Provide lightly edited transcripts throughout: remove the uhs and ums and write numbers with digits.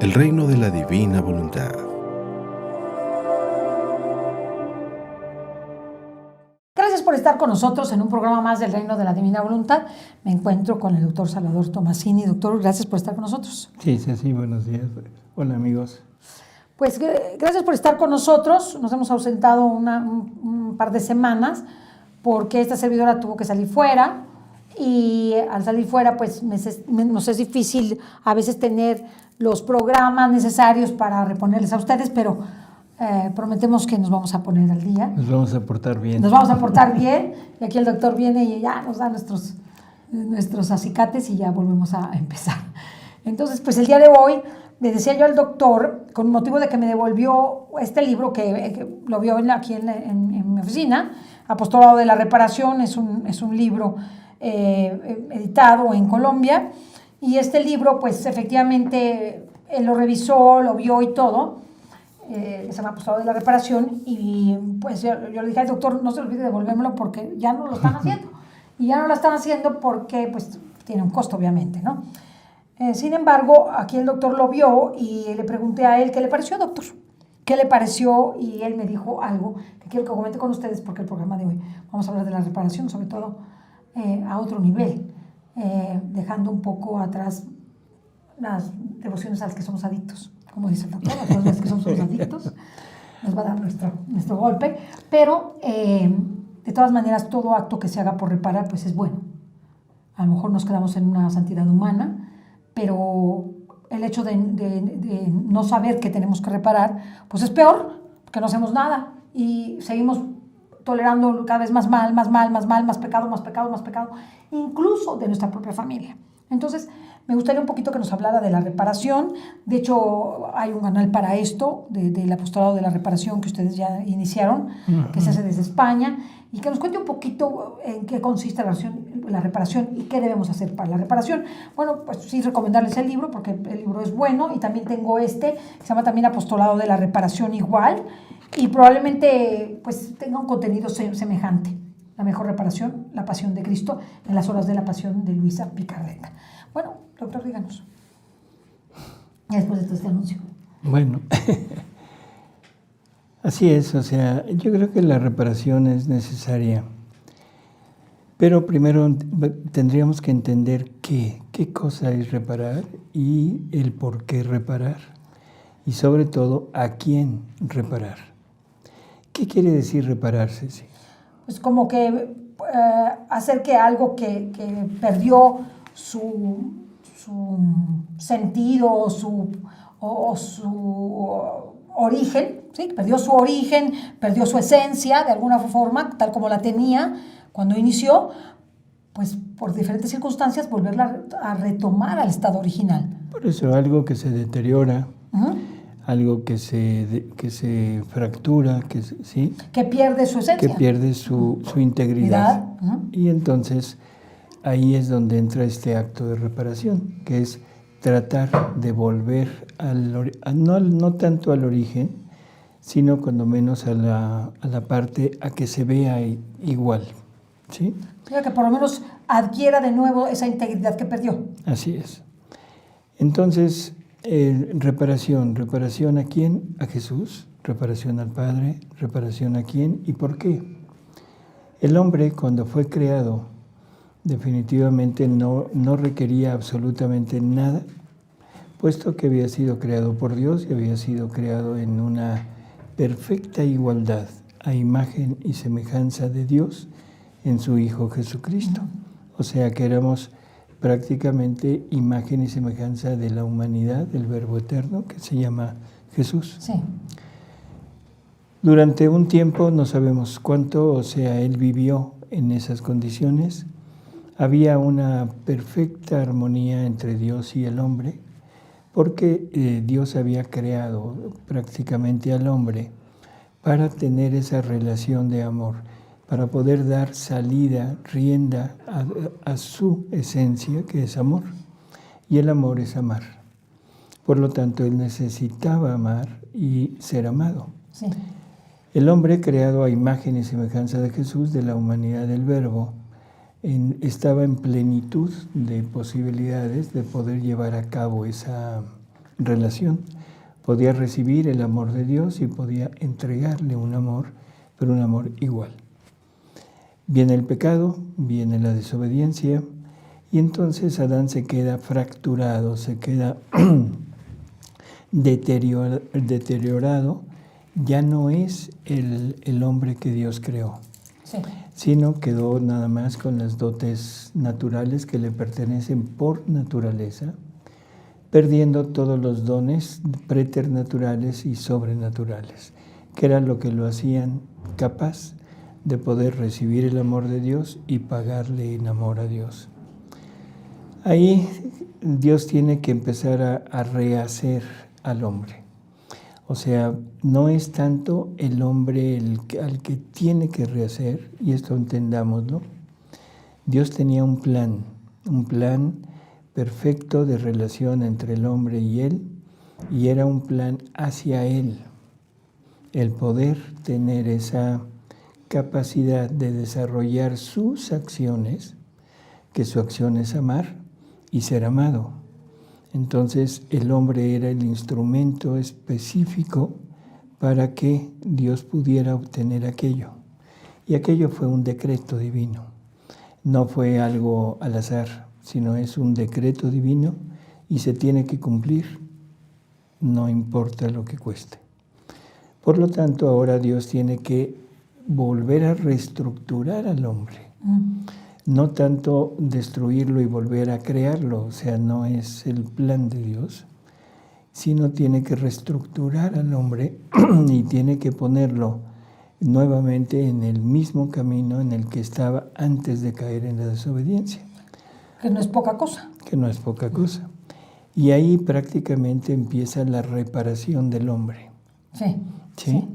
el reino de la divina voluntad. Gracias por estar con nosotros en un programa más del Reino de la Divina Voluntad. Me encuentro con el doctor Salvador Tomasini. Doctor, gracias por estar con nosotros. Sí, buenos días. Hola, amigos. Pues gracias por estar con nosotros. Nos hemos ausentado un par de semanas porque esta servidora tuvo que salir fuera y al salir fuera pues nos es difícil a veces tener los programas necesarios para reponerles a ustedes, pero prometemos que nos vamos a poner al día. Nos vamos a portar bien. Nos vamos a portar bien y aquí el doctor viene y ya nos da nuestros acicates y ya volvemos a empezar. Entonces, pues el día de hoy le decía yo al doctor, con motivo de que me devolvió este libro que lo vio aquí en mi oficina, Apostolado de la Reparación, es un libro editado en Colombia, y este libro, pues efectivamente, él lo revisó, lo vio y todo, se llama Apostolado de la Reparación, y pues yo le dije al doctor, no se olvide de devolvérmelo porque ya no lo están haciendo, y ya no lo están haciendo porque pues tiene un costo, obviamente, ¿no? Sin embargo, aquí el doctor lo vio y le pregunté a él, ¿qué le pareció, doctor? ¿Qué le pareció? Y él me dijo algo que quiero que comente con ustedes porque el programa de hoy vamos a hablar de la reparación, sobre todo a otro nivel, dejando un poco atrás las devociones a las que somos adictos, como dice el doctor, a todas las que somos adictos, nos va a dar nuestro golpe, pero de todas maneras todo acto que se haga por reparar pues es bueno. A lo mejor nos quedamos en una santidad humana, pero el hecho de no saber que tenemos que reparar, pues es peor, porque no hacemos nada y seguimos tolerando cada vez más mal, más pecado, incluso de nuestra propia familia. Entonces, me gustaría un poquito que nos hablara de la reparación. De hecho, hay un canal para esto, del Apostolado de la Reparación, que ustedes ya iniciaron, que se hace desde España, y que nos cuente un poquito en qué consiste la reparación y qué debemos hacer para la reparación. Bueno, pues sí, recomendarles el libro, porque el libro es bueno, y también tengo que se llama también Apostolado de la Reparación igual, y probablemente pues tenga un contenido semejante. La mejor reparación, la pasión de Cristo, en las horas de la pasión de Luisa Picarreta. Bueno, doctor, díganos. Después de todo este anuncio. Bueno, así es, o sea, yo creo que la reparación es necesaria, pero primero tendríamos que entender qué cosa es reparar y el por qué reparar, y sobre todo a quién reparar. ¿Qué quiere decir reparar, Ceci? Pues como que hacer que algo que perdió su sentido o su origen, ¿sí? Perdió su origen, perdió su esencia de alguna forma, tal como la tenía cuando inició, pues por diferentes circunstancias volverla a retomar al estado original. Por eso algo que se deteriora, algo que se fractura, ¿sí? Que pierde su esencia. Que pierde su integridad. Y entonces ahí es donde entra este acto de reparación, que es tratar de volver no tanto al origen, sino cuando menos a la parte a que se vea igual, ¿sí? Que por lo menos adquiera de nuevo esa integridad que perdió. Así es. Entonces, reparación ¿a quién? A Jesús, reparación al Padre, reparación ¿a quién? ¿Y por qué? El hombre, cuando fue creado, definitivamente no requería absolutamente nada, puesto que había sido creado por Dios y había sido creado en una perfecta igualdad a imagen y semejanza de Dios en su Hijo Jesucristo. O sea que éramos prácticamente imagen y semejanza de la humanidad, del Verbo Eterno, que se llama Jesús. Sí. Durante un tiempo, no sabemos cuánto, o sea, él vivió en esas condiciones. Había una perfecta armonía entre Dios y el hombre, porque Dios había creado prácticamente al hombre para tener esa relación de amor, para poder dar salida, rienda a su esencia, que es amor. Y el amor es amar. Por lo tanto, él necesitaba amar y ser amado. Sí. El hombre, creado a imagen y semejanza de Jesús, de la humanidad del Verbo, estaba en plenitud de posibilidades de poder llevar a cabo esa relación. Podía recibir el amor de Dios y podía entregarle un amor, pero un amor igual. Viene el pecado, viene la desobediencia, y entonces Adán se queda fracturado, se queda deteriorado. Ya no es el hombre que Dios creó, Sí. sino quedó nada más con las dotes naturales que le pertenecen por naturaleza, perdiendo todos los dones preternaturales y sobrenaturales, que era lo que lo hacían capaz de poder recibir el amor de Dios y pagarle en amor a Dios. Ahí Dios tiene que empezar a rehacer al hombre. O sea, no es tanto el hombre al que tiene que rehacer, y esto entendámoslo. Dios tenía un plan perfecto de relación entre el hombre y él, y era un plan hacia él. El poder tener esa capacidad de desarrollar sus acciones, que su acción es amar y ser amado. Entonces el hombre era el instrumento específico para que Dios pudiera obtener aquello. Y aquello fue un decreto divino. No fue algo al azar, sino es un decreto divino y se tiene que cumplir, no importa lo que cueste. Por lo tanto, ahora Dios tiene que volver a reestructurar al hombre. No tanto destruirlo y volver a crearlo, o sea, no es el plan de Dios, sino tiene que reestructurar al hombre y tiene que ponerlo nuevamente en el mismo camino en el que estaba antes de caer en la desobediencia. Que no es poca cosa. Que no es poca cosa. Y ahí prácticamente empieza la reparación del hombre. Sí. ¿Sí?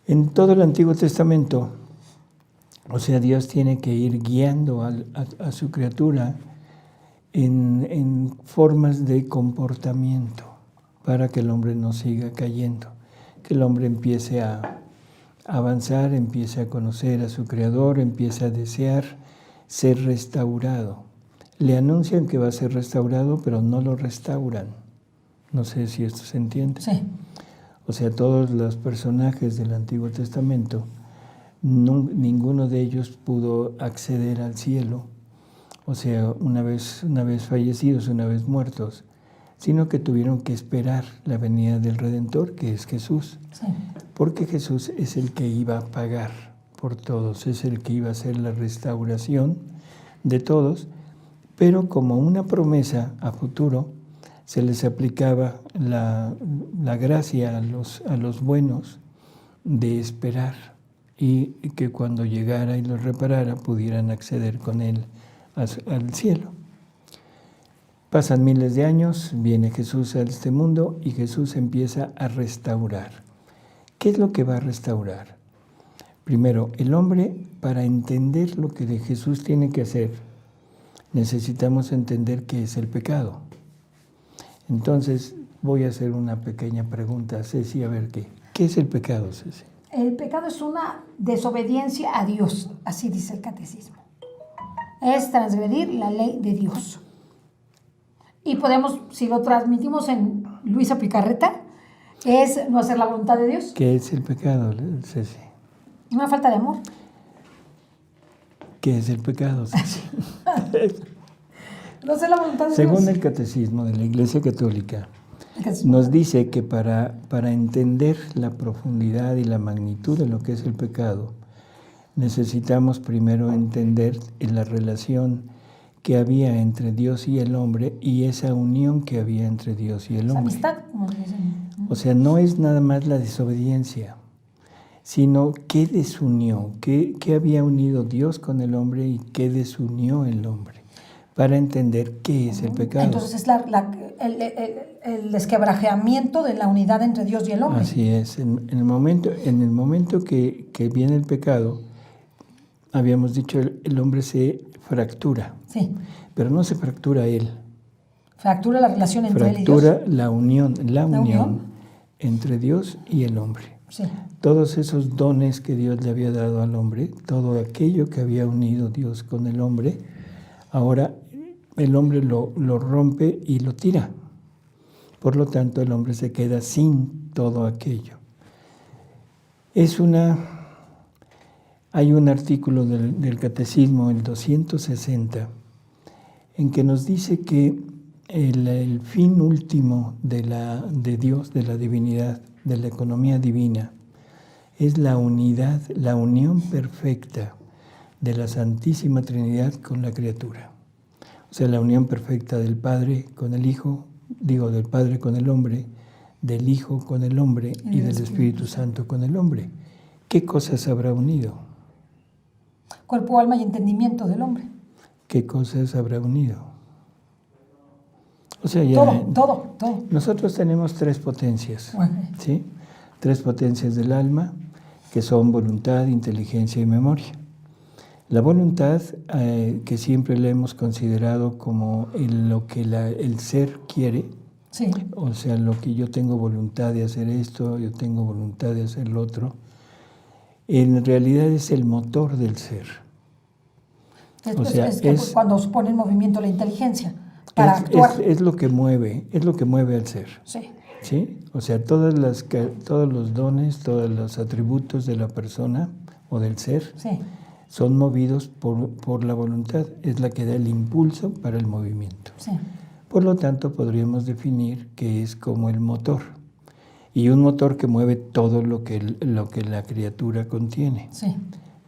En todo el Antiguo Testamento, o sea, Dios tiene que ir guiando a su criatura en formas de comportamiento para que el hombre no siga cayendo, que el hombre empiece a avanzar, empiece a conocer a su Creador, empiece a desear ser restaurado. Le anuncian que va a ser restaurado, pero no lo restauran. No sé si esto se entiende. Sí. O sea, todos los personajes del Antiguo Testamento, ninguno de ellos pudo acceder al cielo, o sea, una vez fallecidos, una vez muertos, sino que tuvieron que esperar la venida del Redentor, que es Jesús. Sí. Porque Jesús es el que iba a pagar por todos, es el que iba a hacer la restauración de todos, pero como una promesa a futuro, se les aplicaba la gracia a los buenos de esperar y que cuando llegara y los reparara pudieran acceder con él al cielo. Pasan miles de años, viene Jesús a este mundo y Jesús empieza a restaurar. ¿Qué es lo que va a restaurar? Primero, el hombre, para entender lo que de Jesús tiene que hacer, necesitamos entender qué es el pecado. Entonces, voy a hacer una pequeña pregunta a Ceci, a ver qué. ¿Qué es el pecado, Ceci? El pecado es una desobediencia a Dios, así dice el catecismo. Es transgredir la ley de Dios. Y podemos, si lo transmitimos en Luisa Picarreta, es no hacer la voluntad de Dios. ¿Qué es el pecado, Ceci? Una falta de amor. ¿Qué es el pecado, Ceci? No hacer la voluntad de Según Dios. el Catecismo de la Iglesia Católica, nos dice que para entender la profundidad y la magnitud de lo que es el pecado, necesitamos primero entender la relación que había entre Dios y el hombre y esa unión que había entre Dios y el Esa hombre. amistad, como le dicen. O sea, no es nada más la desobediencia, sino qué desunió, qué había unido Dios con el hombre y qué desunió el hombre, para entender qué es el pecado. Entonces es el desquebrajamiento de la unidad entre Dios y el hombre. Así es. En el momento que viene el pecado, habíamos dicho, el hombre se fractura. Sí. Pero no se fractura él. Fractura la relación entre él y Dios. Fractura la unión entre Dios y el hombre. Sí. Todos esos dones que Dios le había dado al hombre, todo aquello que había unido Dios con el hombre, ahora el hombre lo rompe y lo tira. Por lo tanto, el hombre se queda sin todo aquello. Hay un artículo del Catecismo, el 260, en que nos dice que el fin último de Dios, de la divinidad, de la economía divina, es la unidad, la unión perfecta de la Santísima Trinidad con la criatura. O sea, la unión perfecta del Padre con el Hijo, del Padre con el hombre, del Hijo con el hombre y del Espíritu Santo con el hombre. ¿Qué cosas habrá unido? Cuerpo, alma y entendimiento del hombre. ¿Qué cosas habrá unido? O sea, ya Todo. Nosotros tenemos 3 potencias, Bueno. ¿sí? 3 potencias del alma, que son voluntad, inteligencia y memoria. La voluntad, que siempre la hemos considerado como lo que el ser quiere, Sí. o sea, lo que yo tengo voluntad de hacer esto, yo tengo voluntad de hacer lo otro, en realidad es el motor del ser. Es cuando se pone en movimiento la inteligencia para actuar. Es lo que mueve al ser. Sí. ¿Sí? O sea, todos los dones, todos los atributos de la persona o del ser Sí. son movidos por la voluntad, es la que da el impulso para el movimiento. Sí. Por lo tanto, podríamos definir que es como el motor, y un motor que mueve todo lo que la criatura contiene. Sí.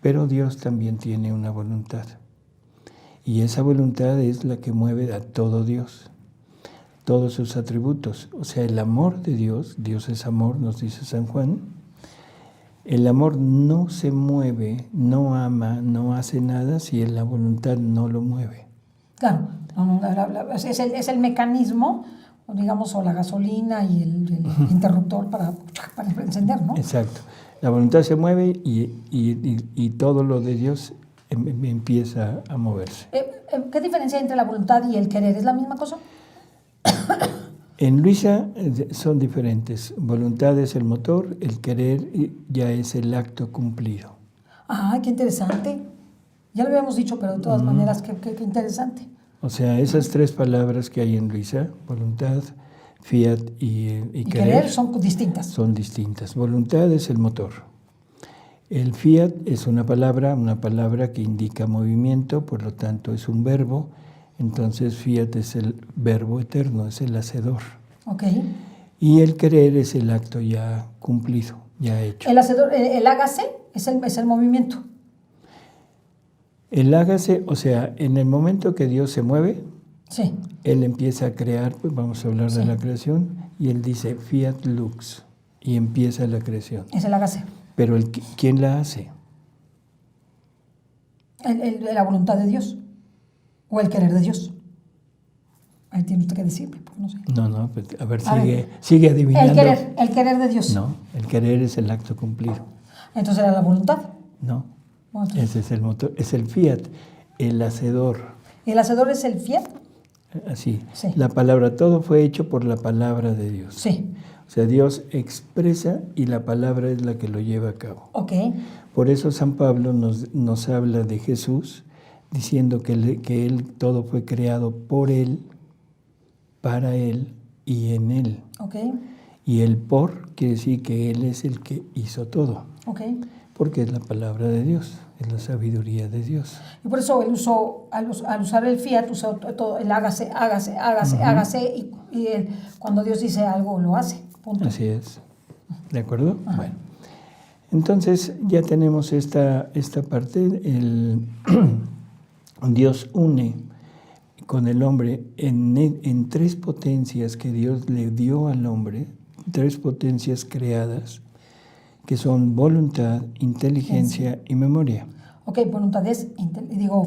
Pero Dios también tiene una voluntad, y esa voluntad es la que mueve a todo Dios, todos sus atributos. O sea, el amor de Dios, Dios es amor, nos dice San Juan. El amor no se mueve, no ama, no hace nada si la voluntad no lo mueve. Claro. Es el mecanismo, digamos, o la gasolina y el interruptor para encender, ¿no? Exacto. La voluntad se mueve y todo lo de Dios empieza a moverse. ¿Qué diferencia hay entre la voluntad y el querer? ¿Es la misma cosa? En Luisa son diferentes. Voluntad es el motor, el querer ya es el acto cumplido. Ah, qué interesante. Ya lo habíamos dicho, pero de todas maneras, qué interesante. O sea, esas 3 palabras que hay en Luisa, voluntad, fiat y querer son distintas. Son distintas. Voluntad es el motor. El fiat es una palabra que indica movimiento, por lo tanto es un verbo. Entonces fiat es el verbo eterno, es el hacedor. Ok. Y el querer es el acto ya cumplido, ya hecho. El hacedor, el hágase es el movimiento. El hágase, o sea, en el momento que Dios se mueve, sí, Él empieza a crear, pues vamos a hablar de la creación, y Él dice fiat lux, y empieza la creación. Es el hágase. Pero ¿quién la hace? La voluntad de Dios. O el querer de Dios. Ahí tiene usted que decirme, porque no sé. No, pues, a ver, sigue adivinando. El querer de Dios. No, el querer es el acto cumplido. Entonces era la voluntad. No, ese es el motor, es el fiat, el hacedor. ¿El hacedor es el fiat? Así, sí. La palabra, todo fue hecho por la palabra de Dios. Sí. O sea, Dios expresa y la palabra es la que lo lleva a cabo. Ok. Por eso San Pablo nos habla de Jesús, diciendo que Él todo fue creado por Él, para Él y en Él. Ok. Y el por quiere decir que Él es el que hizo todo. Ok. Porque es la palabra de Dios, es la sabiduría de Dios. Y por eso Él usó, al usar el fiat, usó todo el hágase, y él, cuando Dios dice algo, lo hace. Punto. Así es. ¿De acuerdo? Ajá. Bueno. Entonces ya tenemos esta parte, Dios une con el hombre en 3 potencias que Dios le dio al hombre, 3 potencias creadas, que son voluntad, inteligencia y memoria. Ok, voluntades,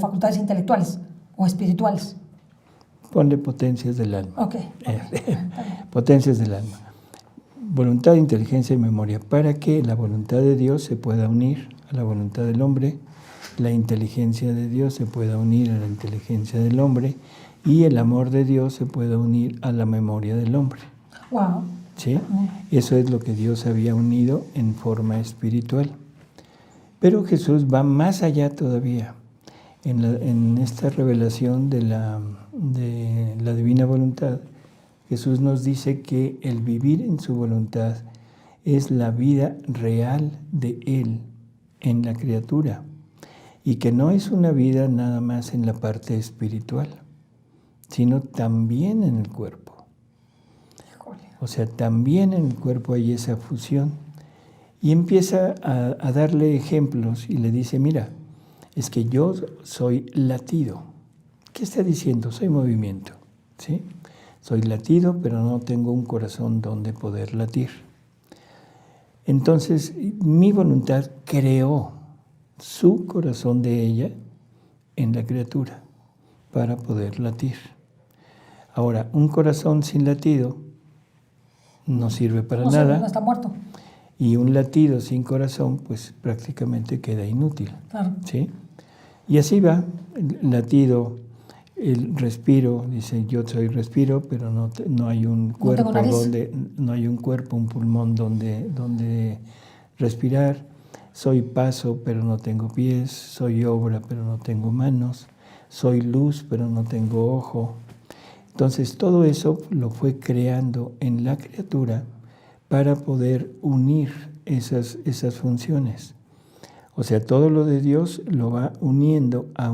facultades intelectuales o espirituales. Ponle potencias del alma. Ok. Potencias del alma. Voluntad, inteligencia y memoria, para que la voluntad de Dios se pueda unir a la voluntad del hombre, la inteligencia de Dios se pueda unir a la inteligencia del hombre y el amor de Dios se pueda unir a la memoria del hombre. Wow. ¿Sí? Eso es lo que Dios había unido en forma espiritual. Pero Jesús va más allá todavía. En esta revelación de la divina voluntad, Jesús nos dice que el vivir en su voluntad es la vida real de Él en la criatura y que no es una vida nada más en la parte espiritual, sino también en el cuerpo. O sea, también en el cuerpo hay esa fusión. Y empieza a darle ejemplos y le dice, mira, es que yo soy latido. ¿Qué está diciendo? Soy movimiento, ¿sí? Soy latido, pero no tengo un corazón donde poder latir. Entonces, mi voluntad creó su corazón de ella en la criatura para poder latir. Ahora, un corazón sin latido no sirve para nada. No está muerto. Y un latido sin corazón, pues prácticamente queda inútil. Claro. ¿Sí? Y así va, el latido, el respiro, dice yo soy respiro, pero no hay un cuerpo un pulmón donde respirar. Soy paso, pero no tengo pies. Soy obra, pero no tengo manos. Soy luz, pero no tengo ojo. Entonces todo eso lo fue creando en la criatura para poder unir esas funciones. O sea, todo lo de Dios lo va uniendo a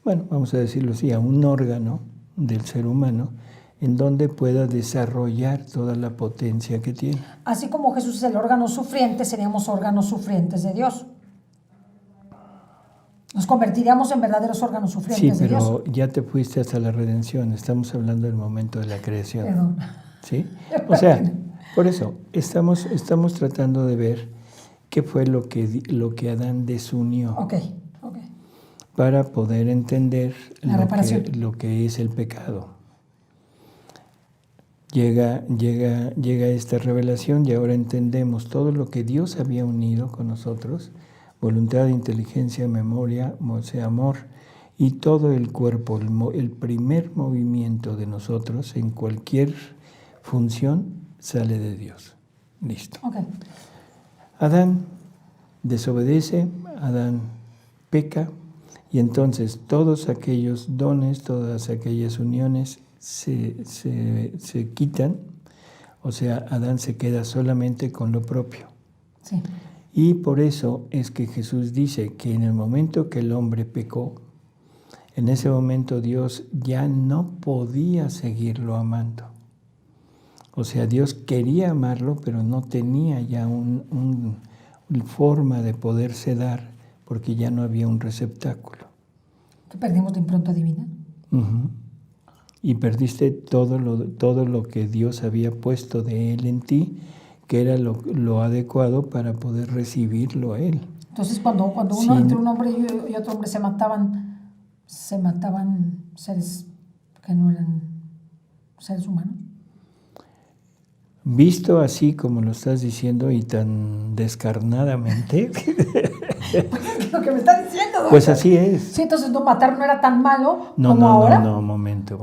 vamos a decirlo así, a un órgano del ser humano en donde pueda desarrollar toda la potencia que tiene. Así como Jesús es el órgano sufriente, seríamos órganos sufrientes de Dios. Nos convertiríamos en verdaderos órganos sufrientes de Dios. Sí, pero ya te fuiste hasta la redención. Estamos hablando del momento de la creación. Perdón. ¿Sí? O sea, por eso estamos tratando de ver qué fue lo que Adán desunió. Ok. Para poder entender lo que es el pecado. Llega esta revelación y ahora entendemos todo lo que Dios había unido con nosotros, voluntad, inteligencia, memoria, o sea, amor, y todo el cuerpo, el primer movimiento de nosotros en cualquier función sale de Dios. Listo. Okay. Adán desobedece, Adán peca, y entonces todos aquellos dones, todas aquellas uniones se quitan, o sea, Adán se queda solamente con lo propio. Sí. Y por eso es que Jesús dice que en el momento que el hombre pecó, en ese momento Dios ya no podía seguirlo amando. O sea, Dios quería amarlo, pero no tenía ya una forma de poderse dar, porque ya no había un receptáculo. ¿Que perdimos la impronta divina? Uh-huh. Y perdiste todo lo que Dios había puesto de Él en ti, que era lo adecuado para poder recibirlo a Él. Entonces, cuando entre un hombre y otro hombre se mataban seres que no eran seres humanos. Visto así como lo estás diciendo y tan descarnadamente. Pues es lo que me está diciendo, doctor. Pues así es. Sí, entonces matar no era tan malo como ahora. No, momento.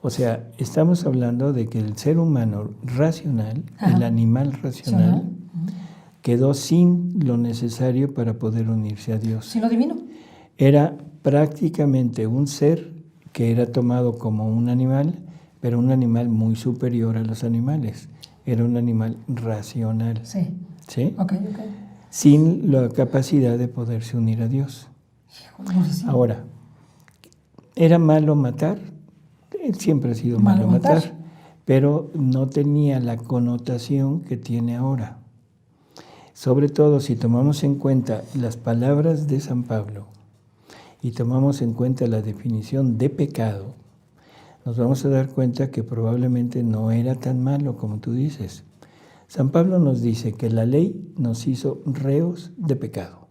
O sea, estamos hablando de que el ser humano racional, el animal racional, quedó sin lo necesario para poder unirse a Dios. Sin lo divino. Era prácticamente un ser que era tomado como un animal, pero un animal muy superior a los animales. Era un animal racional. Sí. ¿Sí? Ok. Sin la capacidad de poderse unir a Dios. Sí. Ahora, ¿era malo matar? Siempre ha sido malo matar, pero no tenía la connotación que tiene ahora. Sobre todo si tomamos en cuenta las palabras de San Pablo y tomamos en cuenta la definición de pecado, nos vamos a dar cuenta que probablemente no era tan malo como tú dices. San Pablo nos dice que la ley nos hizo reos de pecado.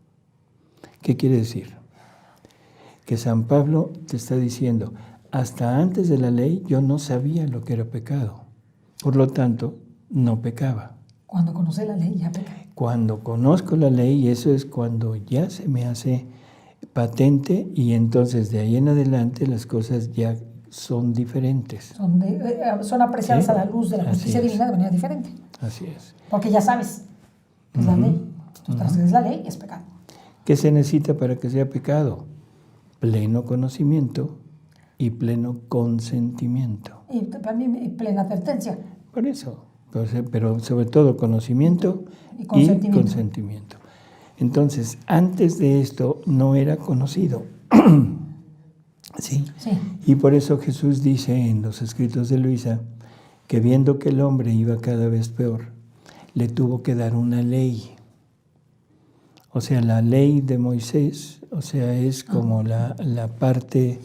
¿Qué quiere decir? Que San Pablo te está diciendo, hasta antes de la ley yo no sabía lo que era pecado. Por lo tanto, no pecaba. Cuando conocí la ley ya pequé. Cuando conozco la ley, eso es cuando ya se me hace patente y entonces de ahí en adelante las cosas ya son diferentes. Son apreciadas a la luz de la justicia divina de manera diferente. Así es. Porque ya sabes, es la ley. Tú transgredes la ley y es pecado. ¿Qué se necesita para que sea pecado? Pleno conocimiento y pleno consentimiento. Y también plena advertencia. Por eso, pero sobre todo conocimiento Y y consentimiento. consentimiento. Entonces, antes de esto no era conocido. ¿Sí? Sí. Y por eso Jesús dice en los escritos de Luisa que viendo que el hombre iba cada vez peor, le tuvo que dar una ley. O sea, la ley de Moisés, o sea, es como la parte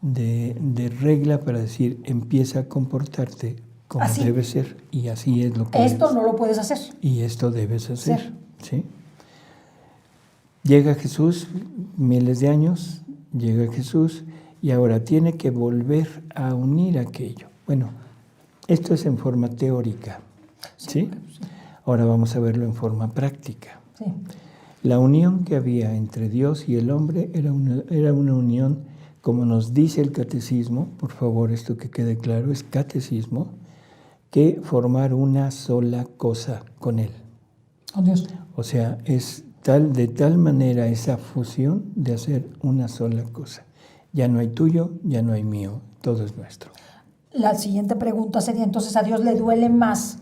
de regla para decir, empieza a comportarte como Así. debe ser, y así es lo que Esto debes. no lo puedes hacer. Y esto debes hacer. Ser. ¿Sí? Llega Jesús, miles de años, llega Jesús, y ahora tiene que volver a unir aquello. Bueno, esto es en forma teórica. ¿Sí? Ahora vamos a verlo en forma práctica. Sí. La unión que había entre Dios y el hombre era una unión, como nos dice el catecismo, por favor, esto que quede claro, es catecismo, que formar una sola cosa con Él. Con Dios. O sea, es de tal manera esa fusión de hacer una sola cosa. Ya no hay tuyo, ya no hay mío, todo es nuestro. La siguiente pregunta sería, entonces, ¿a Dios le duele más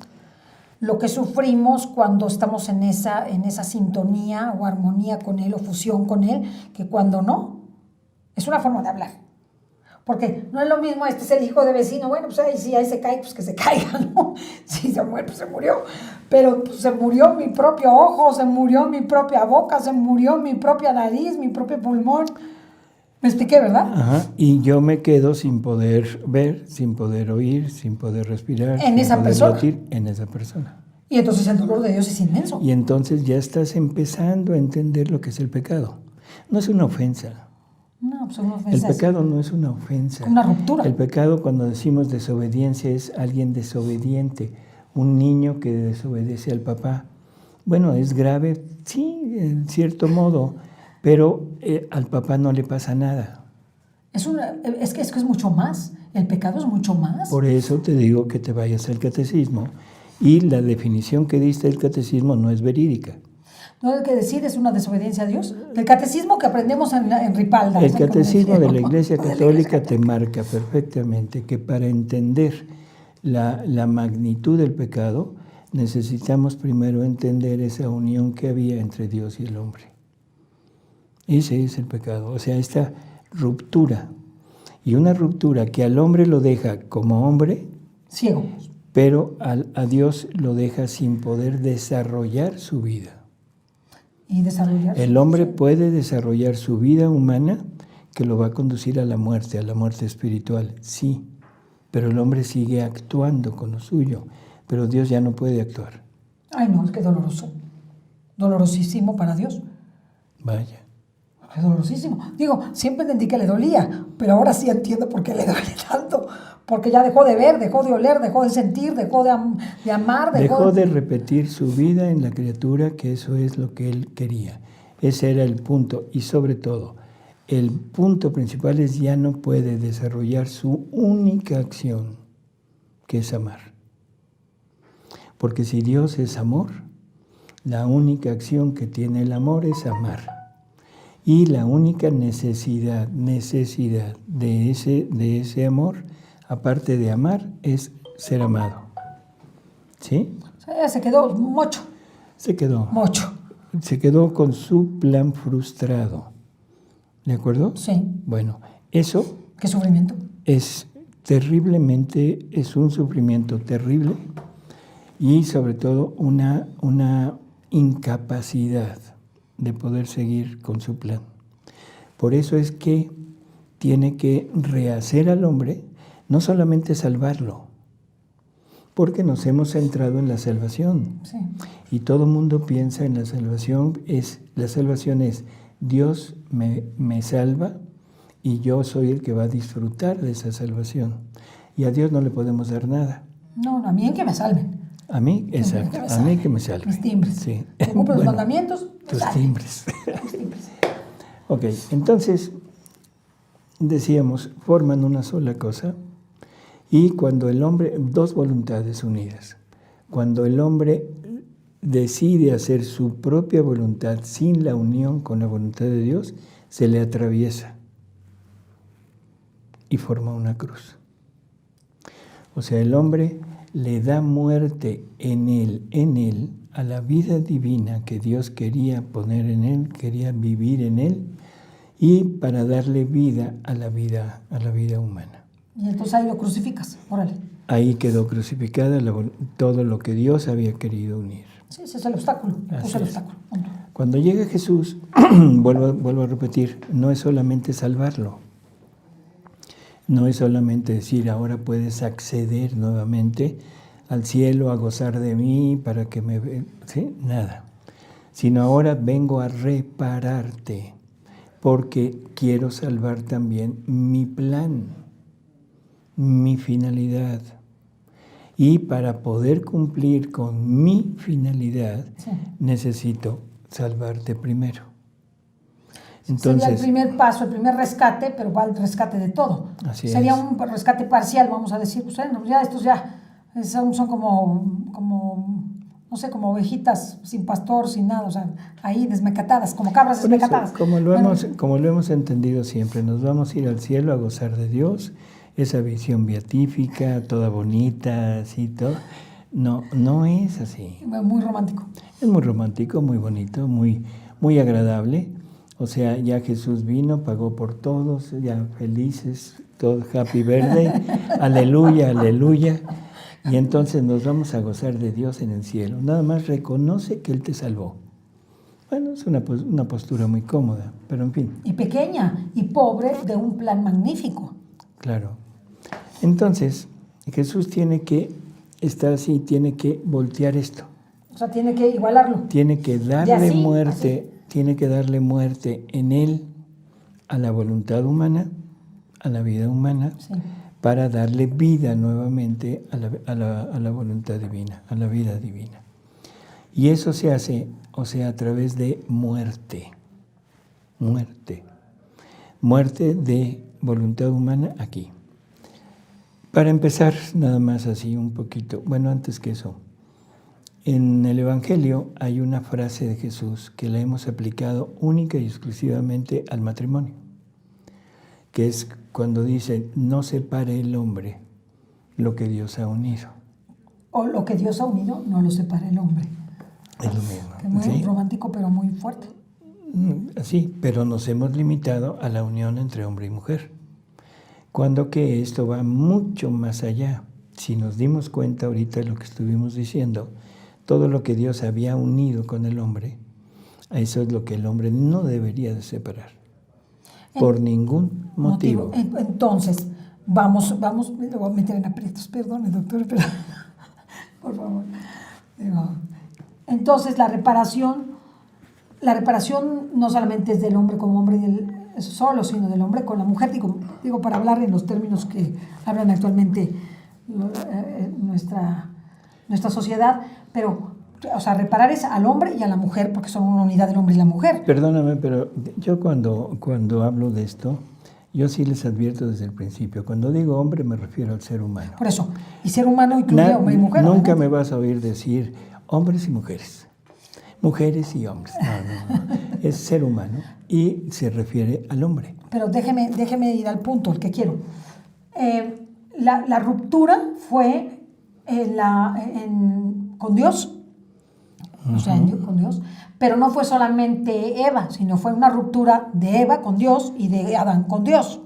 lo que sufrimos cuando estamos en esa sintonía o armonía con Él o fusión con Él que cuando no? Es una forma de hablar. Porque no es lo mismo, este es el hijo de vecino, bueno, pues ahí sí, ahí se cae, pues que se caiga, ¿no? Si se muere, pues se murió. Pero pues, se murió mi propio ojo, se murió mi propia boca, se murió mi propia nariz, mi propio pulmón. ¿Me expliqué, verdad? Ajá, y yo me quedo sin poder ver, sin poder oír, sin poder respirar, En sin esa poder persona. latir en esa persona. Y entonces el dolor de Dios es inmenso. Y entonces ya estás empezando a entender lo que es el pecado. No es una ofensa. No, pues una El ofensa. pecado no es una ofensa. Una ruptura. El pecado, cuando decimos desobediencia, es alguien desobediente, un niño que desobedece al papá. Bueno, es grave, sí, en cierto modo, pero al papá no le pasa nada. Es que es mucho más. El pecado es mucho más. Por eso te digo que te vayas al catecismo. Y la definición que diste del catecismo no es verídica. ¿No hay que decir es una desobediencia a Dios? Del catecismo que aprendemos en Ripalda. El ¿no? Como catecismo de la decía, ¿no? Iglesia De la Católica Iglesia te marca perfectamente que para entender la magnitud del pecado necesitamos primero entender esa unión que había entre Dios y el hombre. Ese es el pecado, o sea, esta ruptura. Y una ruptura que al hombre lo deja como hombre, Ciego. pero a Dios lo deja sin poder desarrollar su vida. Y desarrollar. El hombre puede desarrollar su vida humana que lo va a conducir a la muerte espiritual, sí, pero el hombre sigue actuando con lo suyo, pero Dios ya no puede actuar. Ay, no, es que doloroso. Dolorosísimo para Dios. Vaya. Es dolorosísimo. Digo, siempre entendí que le dolía, pero ahora sí entiendo por qué le duele tanto. Porque ya dejó de ver, dejó de oler, dejó de sentir, dejó de amar. Dejó de repetir su vida en la criatura, que eso es lo que él quería. Ese era el punto. Y sobre todo, el punto principal es ya no puede desarrollar su única acción, que es amar. Porque si Dios es amor, la única acción que tiene el amor es amar. Y la única necesidad de ese amor, aparte de amar, es ser amado. ¿Sí? O sea, se quedó mocho. Se quedó. Mocho. Se quedó con su plan frustrado. ¿De acuerdo? Sí. Bueno, eso Qué sufrimiento. es un sufrimiento terrible y sobre todo una incapacidad de poder seguir con su plan. Por eso es que tiene que rehacer al hombre, no solamente salvarlo, porque nos hemos centrado en la salvación. Sí. Y todo el mundo piensa en la salvación es Dios me salva y yo soy el que va a disfrutar de esa salvación. Y a Dios no le podemos dar nada. No, a mí en que me salven. A mí, exacto, a mí que me salve. Mis timbres. Sí. Que cumplo los Bueno, mandamientos. tus salven. timbres. Mis timbres. Ok, entonces, decíamos, forman una sola cosa y cuando el hombre, dos voluntades unidas, cuando el hombre decide hacer su propia voluntad sin la unión con la voluntad de Dios, se le atraviesa. y forma una cruz. O sea, el hombre le da muerte en él, a la vida divina que Dios quería poner en él, quería vivir en él, y para darle vida a la vida humana. Y entonces ahí lo crucificas, órale. Ahí quedó crucificada todo lo que Dios había querido unir. Sí, ese es el obstáculo. Puso el obstáculo. Punto. Cuando llega Jesús, vuelvo a repetir, no es solamente salvarlo. No es solamente decir, ahora puedes acceder nuevamente al cielo, a gozar de mí, para que me vean. ¿Sí? Nada. Sino ahora vengo a repararte, porque quiero salvar también mi plan, mi finalidad. Y para poder cumplir con mi finalidad, Sí. necesito salvarte primero. Entonces, sería el primer paso, el primer rescate, pero va el rescate de todo. Así sería es. un rescate parcial, vamos a decir, pues bueno, ya estos ya son como, no sé, como ovejitas sin pastor, sin nada, o sea, ahí desmecatadas, como cabras por eso, desmecatadas. como lo hemos entendido siempre, nos vamos a ir al cielo a gozar de Dios, esa visión beatífica, toda bonita, así, todo. No es así. Muy romántico. Es muy romántico, muy bonito, muy agradable. O sea, ya Jesús vino, pagó por todos, ya felices, todo happy birthday, aleluya, aleluya. Y entonces nos vamos a gozar de Dios en el cielo. Nada más reconoce que Él te salvó. Bueno, es una postura muy cómoda, pero en fin. Y pequeña y pobre de un plan magnífico. Claro. Entonces, Jesús tiene que estar así, tiene que voltear esto. O sea, tiene que igualarlo. Tiene que darle así, muerte. Así. Tiene que darle muerte en él a la voluntad humana, a la vida humana, Sí. para darle vida nuevamente a la voluntad divina, a la vida divina. Y eso se hace, o sea, a través de muerte. Muerte de voluntad humana aquí. Para empezar, nada más así un poquito, bueno, antes que eso, en el Evangelio hay una frase de Jesús que la hemos aplicado única y exclusivamente al matrimonio, que es cuando dice, no separe el hombre lo que Dios ha unido. O lo que Dios ha unido, no lo separa el hombre. Es lo mismo. Que muy ¿sí? romántico, pero muy fuerte. Sí, pero nos hemos limitado a la unión entre hombre y mujer, cuando que esto va mucho más allá. Si nos dimos cuenta ahorita de lo que estuvimos diciendo, todo lo que Dios había unido con el hombre, eso es lo que el hombre no debería de separar, por ningún motivo. Entonces, vamos, me lo voy a meter en aprietos, perdone, doctor, pero por favor. Entonces, la reparación no solamente es del hombre como hombre solo, sino del hombre con la mujer, digo para hablar en los términos que hablan actualmente nuestra sociedad, pero, o sea, reparar es al hombre y a la mujer, porque son una unidad del hombre y la mujer. Perdóname, pero yo cuando hablo de esto, yo sí les advierto desde el principio. Cuando digo hombre me refiero al ser humano. Por eso, y ser humano incluye hombre y mujer. Nunca me vas a oír decir hombres y mujeres, mujeres y hombres. No. Es ser humano y se refiere al hombre. Pero déjeme ir al punto, el que quiero. La ruptura fue con Dios, o sea, con Dios, pero no fue solamente Eva, sino fue una ruptura de Eva con Dios y de Adán con Dios.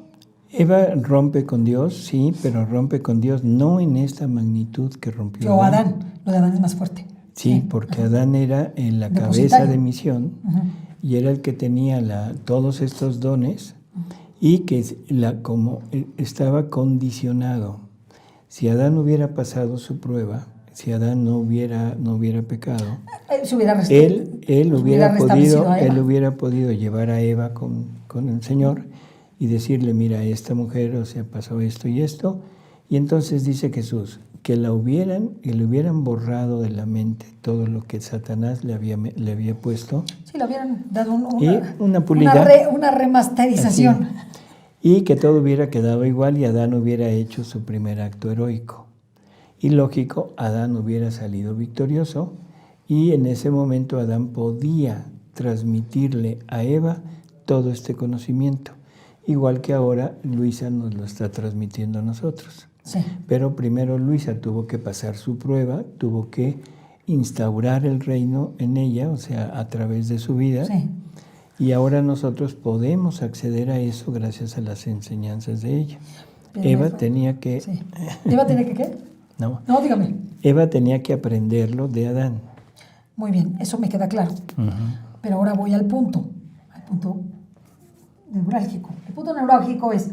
Eva rompe con Dios, sí, pero rompe con Dios no en esta magnitud que rompió Adán. Lo de Adán es más fuerte. Sí, porque Adán era en la cabeza de misión y era el que tenía todos estos dones y que como estaba condicionado. Si Adán hubiera pasado su prueba, si Adán no hubiera pecado, él hubiera podido llevar a Eva con el Señor y decirle, mira, esta mujer, o sea, pasó esto y esto. Y entonces dice Jesús, que le hubieran borrado de la mente todo lo que Satanás le había puesto. Sí, le hubieran dado una pulida. Una remasterización. Así, y que todo hubiera quedado igual y Adán hubiera hecho su primer acto heroico. Y lógico, Adán hubiera salido victorioso y en ese momento Adán podía transmitirle a Eva todo este conocimiento. igual que ahora Luisa nos lo está transmitiendo a nosotros. Sí. Pero primero Luisa tuvo que pasar su prueba, tuvo que instaurar el reino en ella, o sea, a través de su vida. Sí. Y ahora nosotros podemos acceder a eso gracias a las enseñanzas de ella. Pero Eva tenía que... Sí. ¿Eva tenía que qué? No, No, dígame. Eva tenía que aprenderlo de Adán. Muy bien, eso me queda claro. Pero ahora voy al punto neurálgico. El punto neurálgico es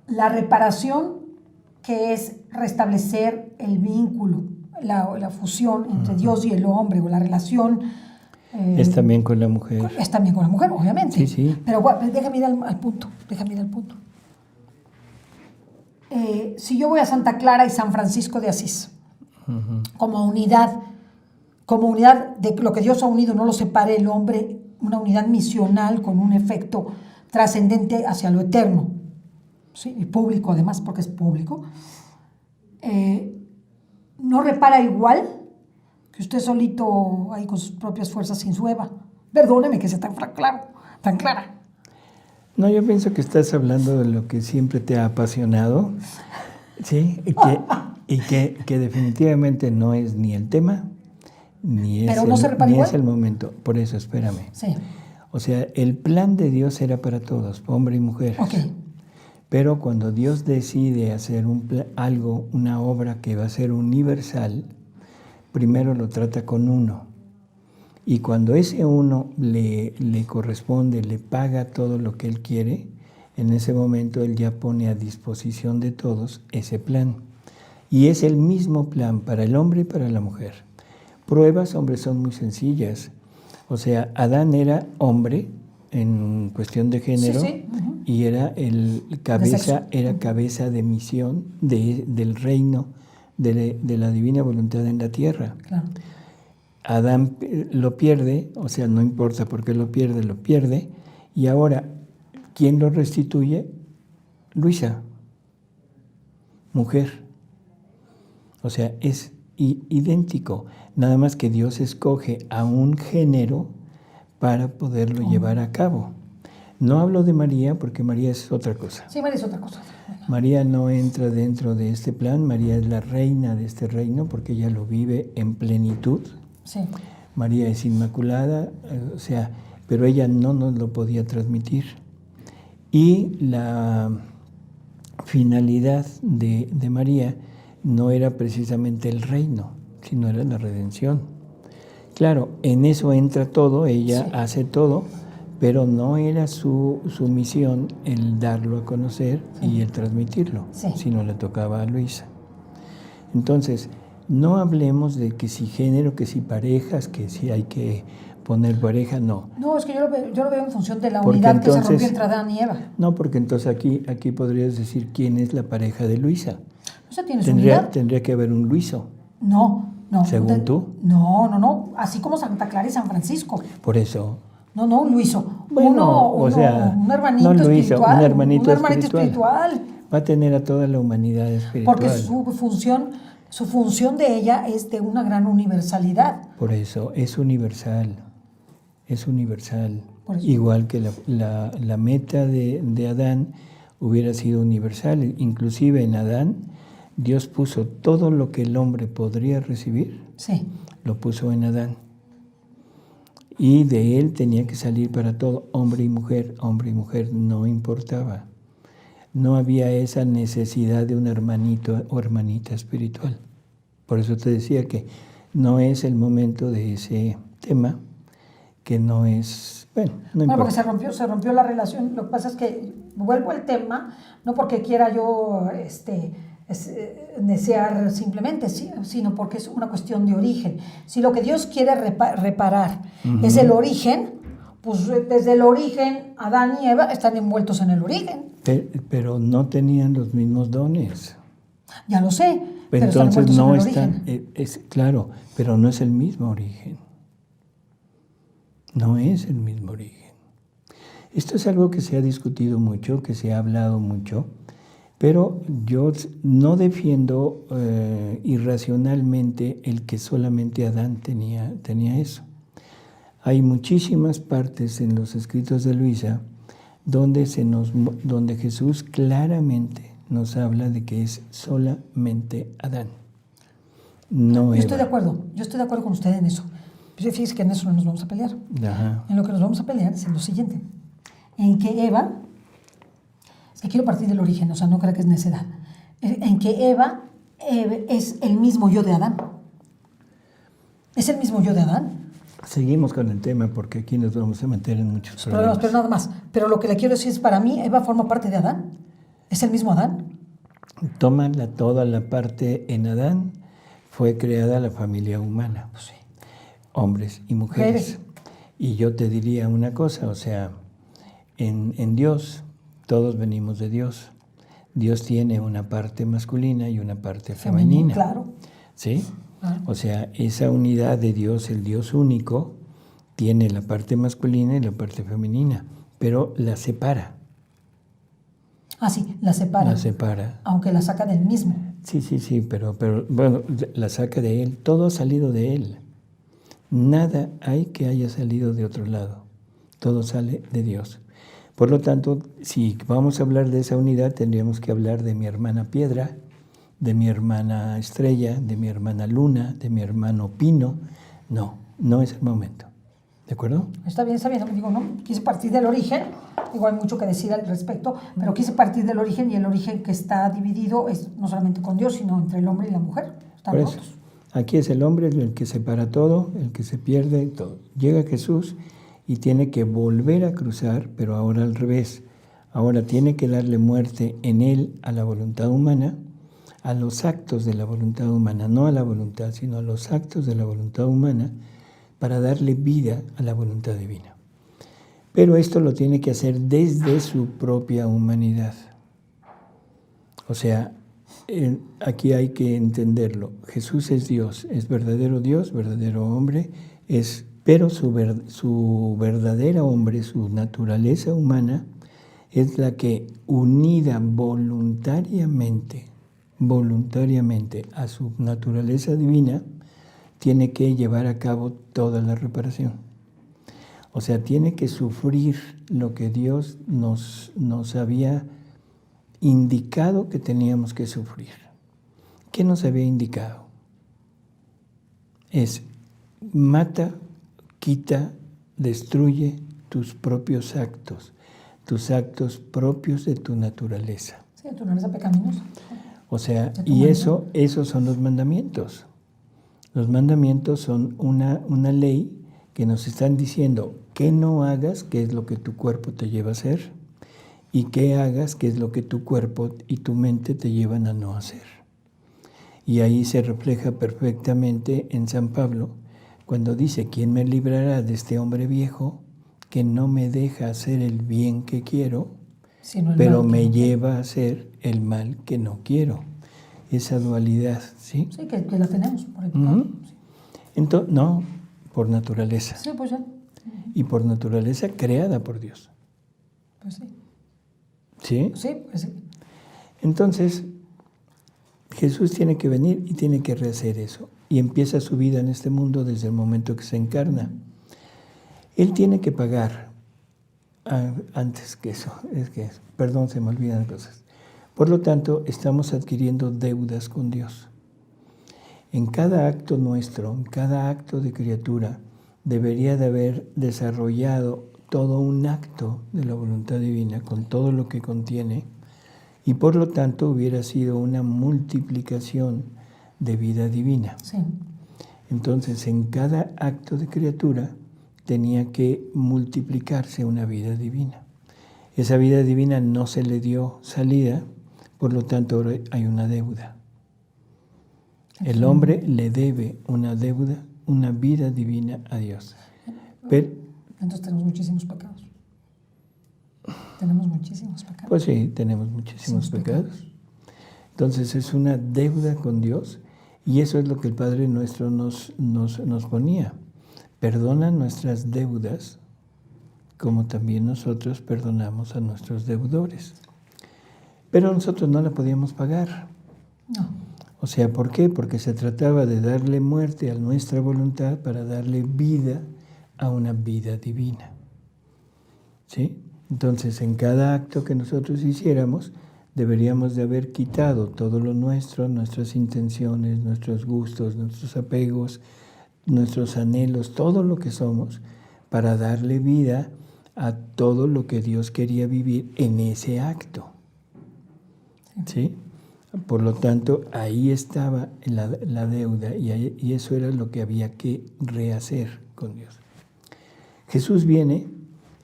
la reparación, que es restablecer el vínculo, la fusión entre Dios y el hombre, o la relación. Es también con la mujer. Es también con la mujer, obviamente. Sí, sí. Pero bueno, déjame ir al punto. Si yo voy a Santa Clara y San Francisco de Asís, como unidad de lo que Dios ha unido, no lo separe el hombre, una unidad misional con un efecto trascendente hacia lo eterno, ¿sí? Y público además, porque es público, no repara igual que usted solito ahí con sus propias fuerzas sin su Eva. Perdóneme que sea tan clara. No, yo pienso que estás hablando de lo que siempre te ha apasionado, ¿sí? Y que definitivamente no es ni el tema, ni es, el momento. Por eso, espérame. Sí. O sea, el plan de Dios era para todos, hombre y mujer. Okay. Pero cuando Dios decide hacer una obra que va a ser universal, primero lo trata con uno. Y cuando ese uno le corresponde, le paga todo lo que él quiere, en ese momento él ya pone a disposición de todos ese plan. Y es el mismo plan para el hombre y para la mujer. Pruebas, hombre, son muy sencillas. O sea, Adán era hombre en cuestión de género, sí. Y era cabeza de misión del reino de la divina voluntad en la tierra. Claro. Adán lo pierde, o sea, no importa por qué lo pierde, y ahora, ¿quién lo restituye? Luisa, mujer. O sea, es idéntico, nada más que Dios escoge a un género para poderlo llevar a cabo. No hablo de María porque María es otra cosa. Sí, María es otra cosa. María no entra dentro de este plan, María es la reina de este reino porque ella lo vive en plenitud. Sí. María es inmaculada, o sea, pero ella no nos lo podía transmitir. Y la finalidad de María no era precisamente el reino, sino era la redención. Claro, en eso entra todo, ella hace todo, pero no era su misión el darlo a conocer y el transmitirlo, sino le tocaba a Luisa. Entonces, no hablemos de que si género, que si parejas, que si hay que poner pareja, no. No, es que yo lo veo en función de la unidad que se rompió entre Adán y Eva. No, porque entonces aquí podrías decir quién es la pareja de Luisa. ¿Luisa tiene su unidad? Tendría que haber un Luiso. No. ¿Según tú? No. Así como Santa Clara y San Francisco. Por eso. No, un Luiso. Bueno, o sea, un hermanito espiritual. Un hermanito espiritual. Va a tener a toda la humanidad espiritual. Porque su función de ella es de una gran universalidad. Por eso, es universal. Es universal. Igual que la meta de Adán hubiera sido universal. Inclusive en Adán, Dios puso todo lo que el hombre podría recibir, lo puso en Adán. Y de él tenía que salir para todo, hombre y mujer, no importaba. No había esa necesidad de un hermanito o hermanita espiritual. Por eso te decía que no es el momento de ese tema, que no es, no importa. Porque se rompió la relación. Lo que pasa es que vuelvo al tema, no porque quiera yo desear simplemente, sino porque es una cuestión de origen. Si lo que Dios quiere reparar es el origen, pues desde el origen Adán y Eva están envueltos en el origen. Pero no tenían los mismos dones. Ya lo sé, pero entonces están no en el están, origen. Claro, pero no es el mismo origen. No es el mismo origen. Esto es algo que se ha discutido mucho, que se ha hablado mucho, pero yo no defiendo irracionalmente el que solamente Adán tenía eso. Hay muchísimas partes en los escritos de Luisa donde Jesús claramente nos habla de que es solamente Adán, no Yo estoy de Eva. acuerdo, yo estoy de acuerdo con usted en eso. Pero fíjese que en eso no nos vamos a pelear. Ajá. En lo que nos vamos a pelear es en lo siguiente. En que Eva, es que quiero partir del origen, o sea, no creo que es necedad. En que Eva es el mismo yo de Adán. Es el mismo yo de Adán. Seguimos con el tema porque aquí nos vamos a meter en muchos problemas. Pero nada más. Pero lo que le quiero decir es, para mí, Eva forma parte de Adán. ¿Es el mismo Adán? Toma toda la parte en Adán, fue creada la familia humana, Pues sí. hombres y mujeres. Mujeres. Y yo te diría una cosa, o sea, en Dios, todos venimos de Dios. Dios tiene una parte masculina y una parte femenina. Claro. ¿Sí? Claro. O sea, esa unidad de Dios, el Dios único, tiene la parte masculina y la parte femenina, pero la separa. Ah, sí, la separa. La separa. Aunque la saca del mismo. Sí, pero bueno, la saca de Él. Todo ha salido de Él. Nada hay que haya salido de otro lado. Todo sale de Dios. Por lo tanto, si vamos a hablar de esa unidad, tendríamos que hablar de mi hermana Piedra, de mi hermana Estrella, de mi hermana Luna, de mi hermano Pino. No es el momento. ¿De acuerdo? Está bien, digo, no, quise partir del origen, digo, hay mucho que decir al respecto, pero quise partir del origen, y el origen que está dividido es no solamente con Dios, sino entre el hombre y la mujer. Están Por eso, rotos. aquí es el hombre el que separa todo, el que se pierde todo. Llega Jesús y tiene que volver a cruzar, pero ahora al revés. Ahora tiene que darle muerte en él a la voluntad humana, a los actos de la voluntad humana, no a la voluntad, sino a los actos de la voluntad humana, para darle vida a la voluntad divina. Pero esto lo tiene que hacer desde su propia humanidad. O sea, aquí hay que entenderlo. Jesús es Dios, Dios, verdadero hombre, pero su verdadera hombre, su naturaleza humana, es la que, unida voluntariamente a su naturaleza divina, tiene que llevar a cabo toda la reparación. O sea, tiene que sufrir lo que Dios nos había indicado que teníamos que sufrir. ¿Qué nos había indicado? Es mata, quita, destruye tus propios actos propios de tu naturaleza. Sí, tu naturaleza pecaminosa. O sea, y esos son los mandamientos. Los mandamientos son una ley que nos están diciendo que no hagas, qué es lo que tu cuerpo te lleva a hacer, y que hagas, qué es lo que tu cuerpo y tu mente te llevan a no hacer. Y ahí se refleja perfectamente en San Pablo, cuando dice, ¿quién me librará de este hombre viejo que no me deja hacer el bien que quiero, pero me lleva a hacer el mal que no quiero? Esa dualidad, ¿sí? Sí, que la tenemos por el pecado. Sí. Entonces, no, por naturaleza. Sí, pues ya. Y por naturaleza creada por Dios. Pues sí. ¿Sí? Sí, pues sí. Entonces, Jesús tiene que venir y tiene que rehacer eso. Y empieza su vida en este mundo desde el momento que se encarna. Él tiene que pagar antes que eso. Perdón, se me olvidan cosas. Por lo tanto, estamos adquiriendo deudas con Dios. En cada acto nuestro, en cada acto de criatura, debería de haber desarrollado todo un acto de la voluntad divina con todo lo que contiene, y por lo tanto hubiera sido una multiplicación de vida divina. Sí. Entonces, en cada acto de criatura tenía que multiplicarse una vida divina. Esa vida divina no se le dio salida, por lo tanto ahora hay una deuda. El hombre le debe una deuda, una vida divina a Dios. Pero, entonces tenemos muchísimos pecados. Tenemos muchísimos pecados. Pues sí, tenemos muchísimos pecados. Entonces es una deuda con Dios, y eso es lo que el Padre Nuestro nos ponía. Perdona nuestras deudas, como también nosotros perdonamos a nuestros deudores. Pero nosotros no la podíamos pagar. No. O sea, ¿por qué? Porque se trataba de darle muerte a nuestra voluntad para darle vida a una vida divina. ¿Sí? Entonces, en cada acto que nosotros hiciéramos, deberíamos de haber quitado todo lo nuestro, nuestras intenciones, nuestros gustos, nuestros apegos, nuestros anhelos, todo lo que somos, para darle vida a todo lo que Dios quería vivir en ese acto. ¿Sí? Por lo tanto, ahí estaba la deuda y eso era lo que había que rehacer con Dios. Jesús viene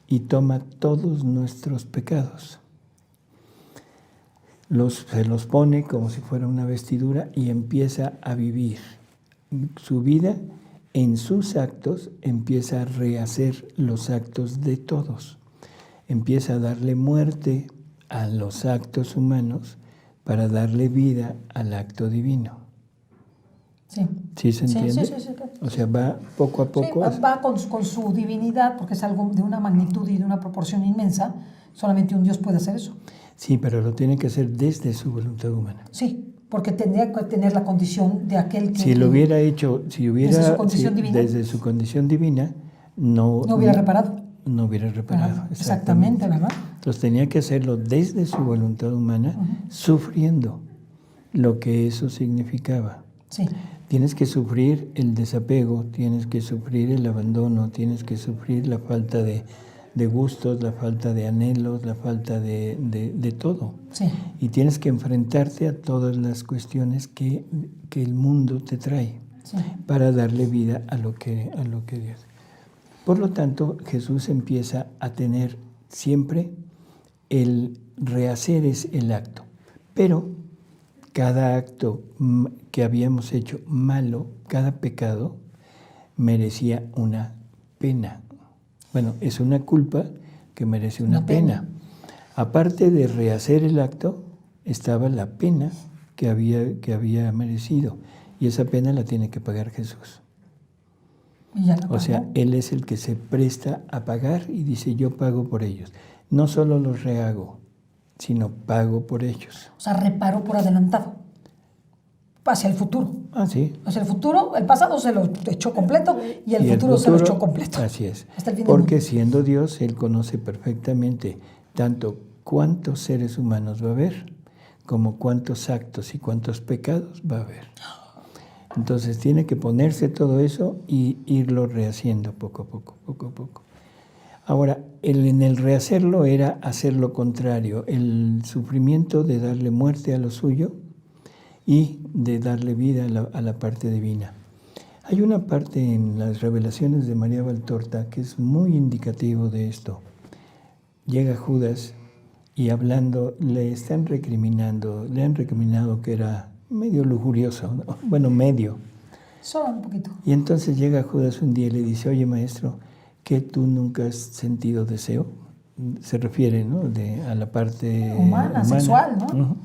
y toma todos nuestros pecados. Se los pone como si fuera una vestidura y empieza a vivir su vida. En sus actos empieza a rehacer los actos de todos. Empieza a darle muerte a los actos humanos para darle vida al acto divino. Sí. ¿Sí se entiende? Sí. O sea, va poco a poco. Sí, va con su divinidad, porque es algo de una magnitud y de una proporción inmensa. Solamente un Dios puede hacer eso. Sí, pero lo tiene que hacer desde su voluntad humana. Sí, porque tendría que tener la condición de aquel que... Si lo hubiera hecho, desde su condición divina. Desde su condición divina, no hubiera reparado. No hubiera reparado. Exactamente, ¿verdad? Entonces tenía que hacerlo desde su voluntad humana, sufriendo lo que eso significaba. Sí. Tienes que sufrir el desapego, tienes que sufrir el abandono, tienes que sufrir la falta de gustos, la falta de anhelos, la falta de todo. Sí. Y tienes que enfrentarte a todas las cuestiones que el mundo te trae, sí, para darle vida a lo que Dios. Por lo tanto, Jesús empieza a tener siempre el rehacer es el acto. Pero cada acto que habíamos hecho malo, cada pecado, merecía una pena. Bueno, es una culpa que merece una pena. Aparte de rehacer el acto, estaba la pena que había merecido. Y esa pena la tiene que pagar Jesús. O sea, Él es el que se presta a pagar y dice, yo pago por ellos. No solo los rehago, sino pago por ellos. O sea, reparo por adelantado. Hacia el futuro. Ah, sí. Hacia el futuro, el pasado se lo echó completo y el futuro se lo echó completo. Así es. Hasta el fin Porque siendo Dios, Él conoce perfectamente tanto cuántos seres humanos va a haber, como cuántos actos y cuántos pecados va a haber. Entonces tiene que ponerse todo eso y irlo rehaciendo poco a poco. Ahora, en el rehacerlo era hacer lo contrario, el sufrimiento de darle muerte a lo suyo y de darle vida a la parte divina. Hay una parte en las revelaciones de María Valtorta que es muy indicativo de esto. Llega Judas y hablando, le han recriminado que era medio lujurioso, ¿no? Bueno, medio. Solo un poquito. Y entonces llega Judas un día y le dice, oye maestro, ¿que tú nunca has sentido deseo? Se refiere, ¿no? A la parte humana, sexual, ¿no? Uh-huh.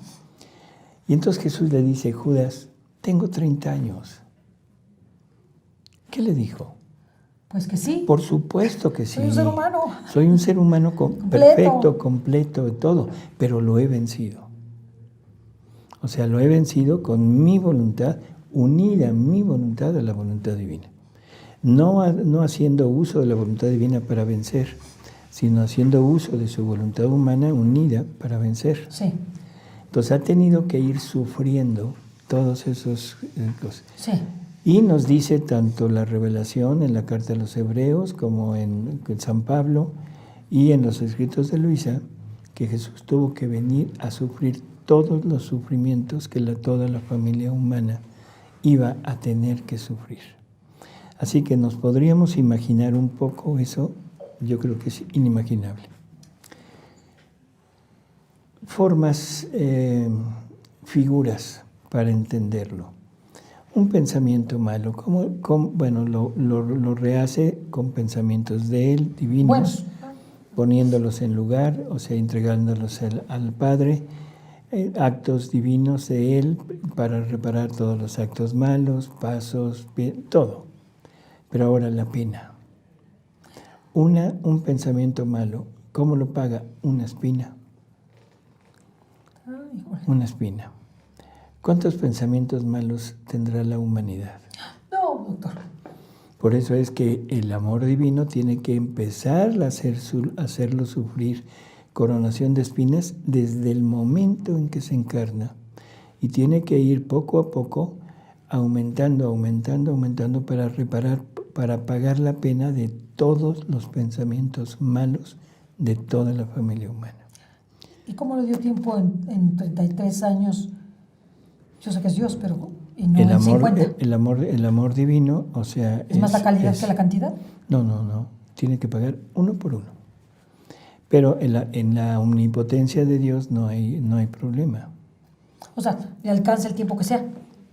Y entonces Jesús le dice, Judas, tengo 30 años. ¿Qué le dijo? Pues que sí. Por supuesto que sí. Soy un ser humano. Soy un ser humano perfecto, completo, todo, pero lo he vencido. O sea, lo he vencido con mi voluntad, unida mi voluntad a la voluntad divina. No haciendo uso de la voluntad divina para vencer, sino haciendo uso de su voluntad humana unida para vencer. Sí. Entonces ha tenido que ir sufriendo todos esos cosas. Sí. Y nos dice tanto la revelación en la carta a los Hebreos como en San Pablo y en los escritos de Luisa, que Jesús tuvo que venir a sufrir todos los sufrimientos que toda la familia humana iba a tener que sufrir. Así que nos podríamos imaginar un poco eso, yo creo que es inimaginable. Formas, figuras para entenderlo. Un pensamiento malo, bueno, lo rehace con pensamientos de Él, divinos, buenos, poniéndolos en lugar, o sea, entregándolos al Padre, actos divinos de Él para reparar todos los actos malos, pasos, todo. Pero ahora la pena. Un pensamiento malo, ¿cómo lo paga? Una espina. Una espina. ¿Cuántos pensamientos malos tendrá la humanidad? No, doctor. Por eso es que el amor divino tiene que empezar a hacerlo sufrir coronación de espinas desde el momento en que se encarna. Y tiene que ir poco a poco aumentando para reparar, para pagar la pena de todos los pensamientos malos de toda la familia humana. ¿Y cómo le dio tiempo en 33 años? Yo sé que es Dios, pero y no en 50. El amor divino, o sea... ¿Es más la calidad que la cantidad? No. Tiene que pagar uno por uno. Pero en la omnipotencia de Dios no hay problema. O sea, le alcanza el tiempo que sea.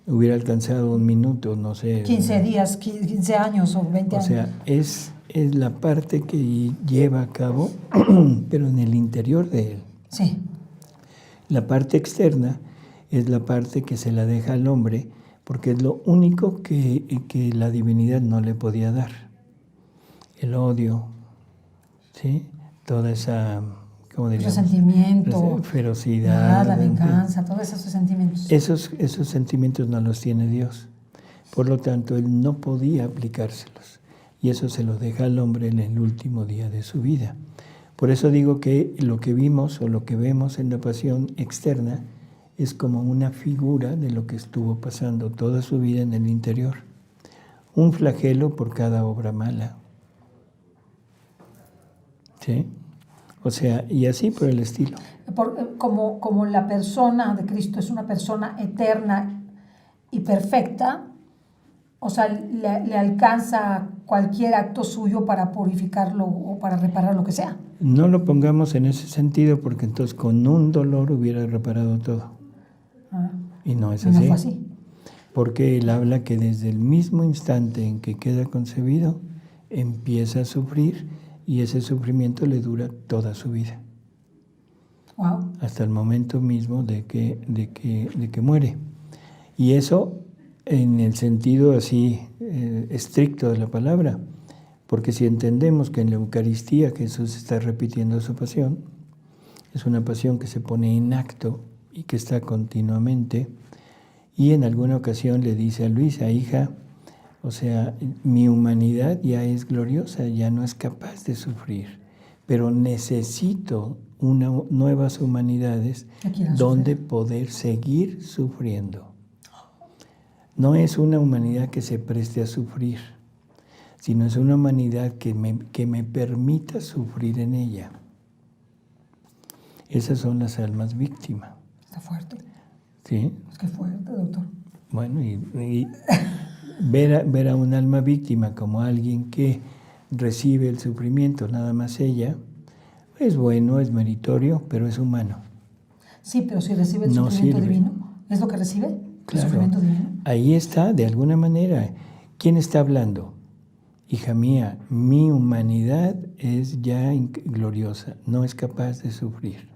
Hubiera alcanzado un minuto, no sé. 15 días, 15 años o 20 años. O sea, es la parte que lleva a cabo, pero en el interior de él. Sí. La parte externa es la parte que se la deja al hombre, porque es lo único que la divinidad no le podía dar. El odio, ¿sí? Toda esa, ¿cómo diríamos? Resentimiento, ferocidad, la venganza, todos esos sentimientos. Esos sentimientos no los tiene Dios. Por lo tanto, Él no podía aplicárselos. Y eso se lo deja al hombre en el último día de su vida. Por eso digo que lo que vimos o lo que vemos en la pasión externa es como una figura de lo que estuvo pasando toda su vida en el interior. Un flagelo por cada obra mala. ¿Sí? O sea, y así por el estilo. Como la persona de Cristo es una persona eterna y perfecta, o sea, le alcanza cualquier acto suyo para purificarlo o para reparar lo que sea. No lo pongamos en ese sentido, porque entonces con un dolor hubiera reparado todo. Y no es así. No fue así. Porque Él habla que desde el mismo instante en que queda concebido, empieza a sufrir, y ese sufrimiento le dura toda su vida. Wow. Hasta el momento mismo de que muere. Y eso en el sentido así estricto de la palabra, porque si entendemos que en la Eucaristía Jesús está repitiendo su pasión, es una pasión que se pone en acto y que está continuamente, y en alguna ocasión le dice a Luisa, hija, o sea, mi humanidad ya es gloriosa, ya no es capaz de sufrir, pero necesito nuevas humanidades donde poder seguir sufriendo. No es una humanidad que se preste a sufrir, sino es una humanidad que me permita sufrir en ella. Esas son las almas víctimas. Está fuerte. ¿Sí? Es que fuerte, doctor. Bueno, y ver a un alma víctima como alguien que recibe el sufrimiento, nada más ella, es bueno, es meritorio, pero es humano. Sí, pero si recibe el sufrimiento divino, ¿es lo que recibe? Claro. ¿El sufrimiento divino? Ahí está, de alguna manera. ¿Quién está hablando? Hija mía, mi humanidad es ya gloriosa, no es capaz de sufrir.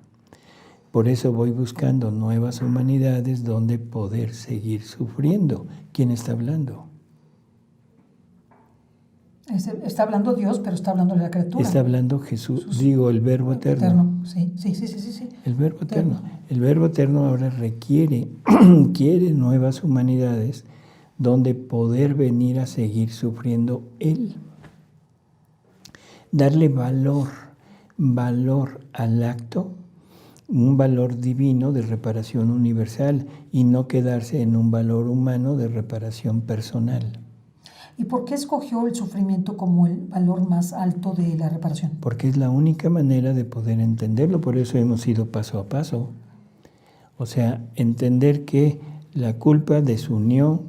Por eso voy buscando nuevas humanidades donde poder seguir sufriendo. ¿Quién está hablando? Está hablando Dios, pero está hablando de la criatura. Está hablando Jesús, digo, el Verbo eterno. Sí. El Verbo eterno. El Verbo eterno ahora quiere nuevas humanidades donde poder venir a seguir sufriendo Él. Darle valor al acto, un valor divino de reparación universal y no quedarse en un valor humano de reparación personal. ¿Y por qué escogió el sufrimiento como el valor más alto de la reparación? Porque es la única manera de poder entenderlo, por eso hemos ido paso a paso. O sea, entender que la culpa desunió,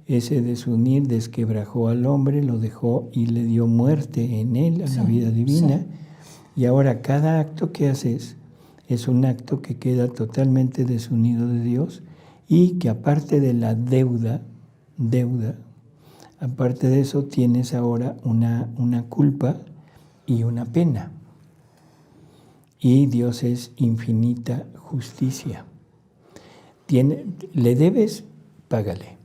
ese desunir desquebrajó al hombre, lo dejó y le dio muerte en él a la vida divina. Sí. Y ahora cada acto que haces es un acto que queda totalmente desunido de Dios y que aparte de la deuda, aparte de eso tienes ahora una culpa y una pena. Y Dios es infinita justicia. Le debes, págale.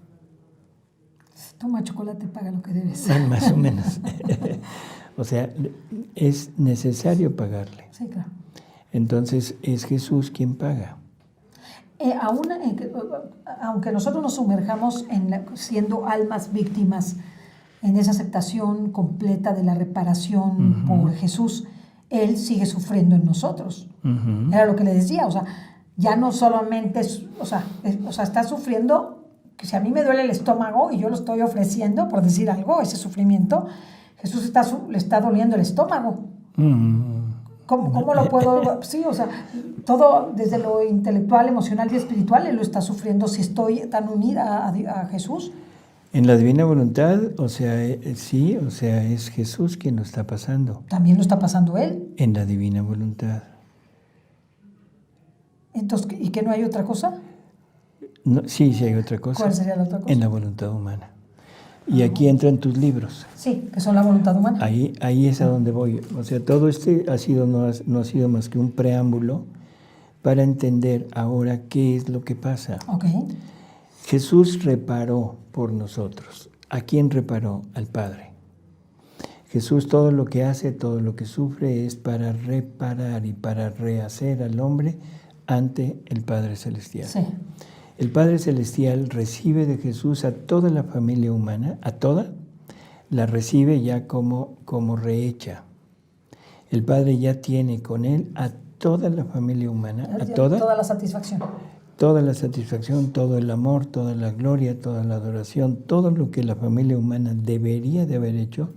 Toma chocolate, paga lo que debes. Más o menos. O sea, es necesario pagarle. Sí, claro. Entonces es Jesús quien paga. Aunque nosotros nos sumerjamos siendo almas víctimas en esa aceptación completa de la reparación por Jesús, Él sigue sufriendo en nosotros. Era lo que le decía, o sea, ya no solamente, o sea, está sufriendo, que si a mí me duele el estómago y yo lo estoy ofreciendo, por decir algo, ese sufrimiento, Jesús le está doliendo el estómago. ¿Cómo lo puedo...? Sí, o sea, todo desde lo intelectual, emocional y espiritual, Él lo está sufriendo si estoy tan unida a Jesús. En la divina voluntad, o sea, sí, o sea, es Jesús quien lo está pasando. También lo está pasando Él. En la divina voluntad. Entonces, ¿y que no hay otra cosa? No, sí hay otra cosa. ¿Cuál sería la otra cosa? En la voluntad humana. Y aquí entran tus libros. Sí, que son la voluntad humana. Ahí es a donde voy. O sea, todo no ha sido más que un preámbulo para entender ahora qué es lo que pasa. Ok. Jesús reparó por nosotros. ¿A quién reparó? Al Padre. Jesús todo lo que hace, todo lo que sufre es para reparar y para rehacer al hombre ante el Padre Celestial. Sí. El Padre Celestial recibe de Jesús a toda la familia humana, a toda, la recibe ya como rehecha. El Padre ya tiene con Él a toda la familia humana, a toda. Toda la satisfacción. Toda la satisfacción, todo el amor, toda la gloria, toda la adoración, todo lo que la familia humana debería de haber hecho,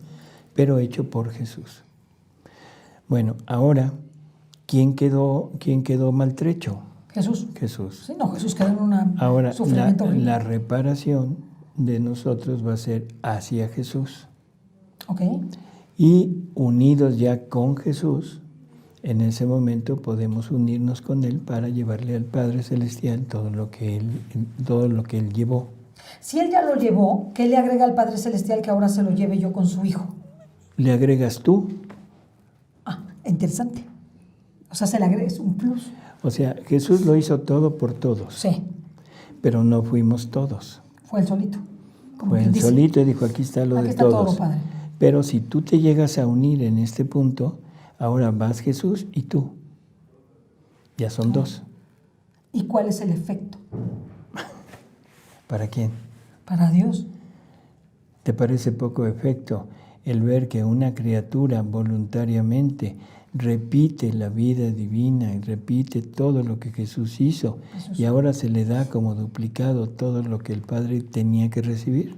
pero hecho por Jesús. Bueno, ahora, ¿quién quedó maltrecho? Jesús. Jesús. Sí, no, Jesús quedó en un Ahora, sufrimiento horrible. la reparación de nosotros va a ser hacia Jesús. Ok. Y unidos ya con Jesús, en ese momento podemos unirnos con Él para llevarle al Padre Celestial todo lo que Él llevó. Si Él ya lo llevó, ¿qué le agrega al Padre Celestial que ahora se lo lleve yo con su Hijo? ¿Le agregas tú? Ah, interesante. O sea, se le agrega, es un plus. O sea, Jesús lo hizo todo por todos. Sí. Pero no fuimos todos. Fue él solito. Fue él solito y dijo, aquí está lo aquí de está todos. Todo, Padre. Pero si tú te llegas a unir en este punto, ahora vas Jesús y tú. Ya son dos. ¿Y cuál es el efecto? ¿Para quién? Para Dios. ¿Te parece poco efecto el ver que una criatura voluntariamente repite la vida divina y repite todo lo que Jesús hizo y ahora se le da como duplicado todo lo que el Padre tenía que recibir?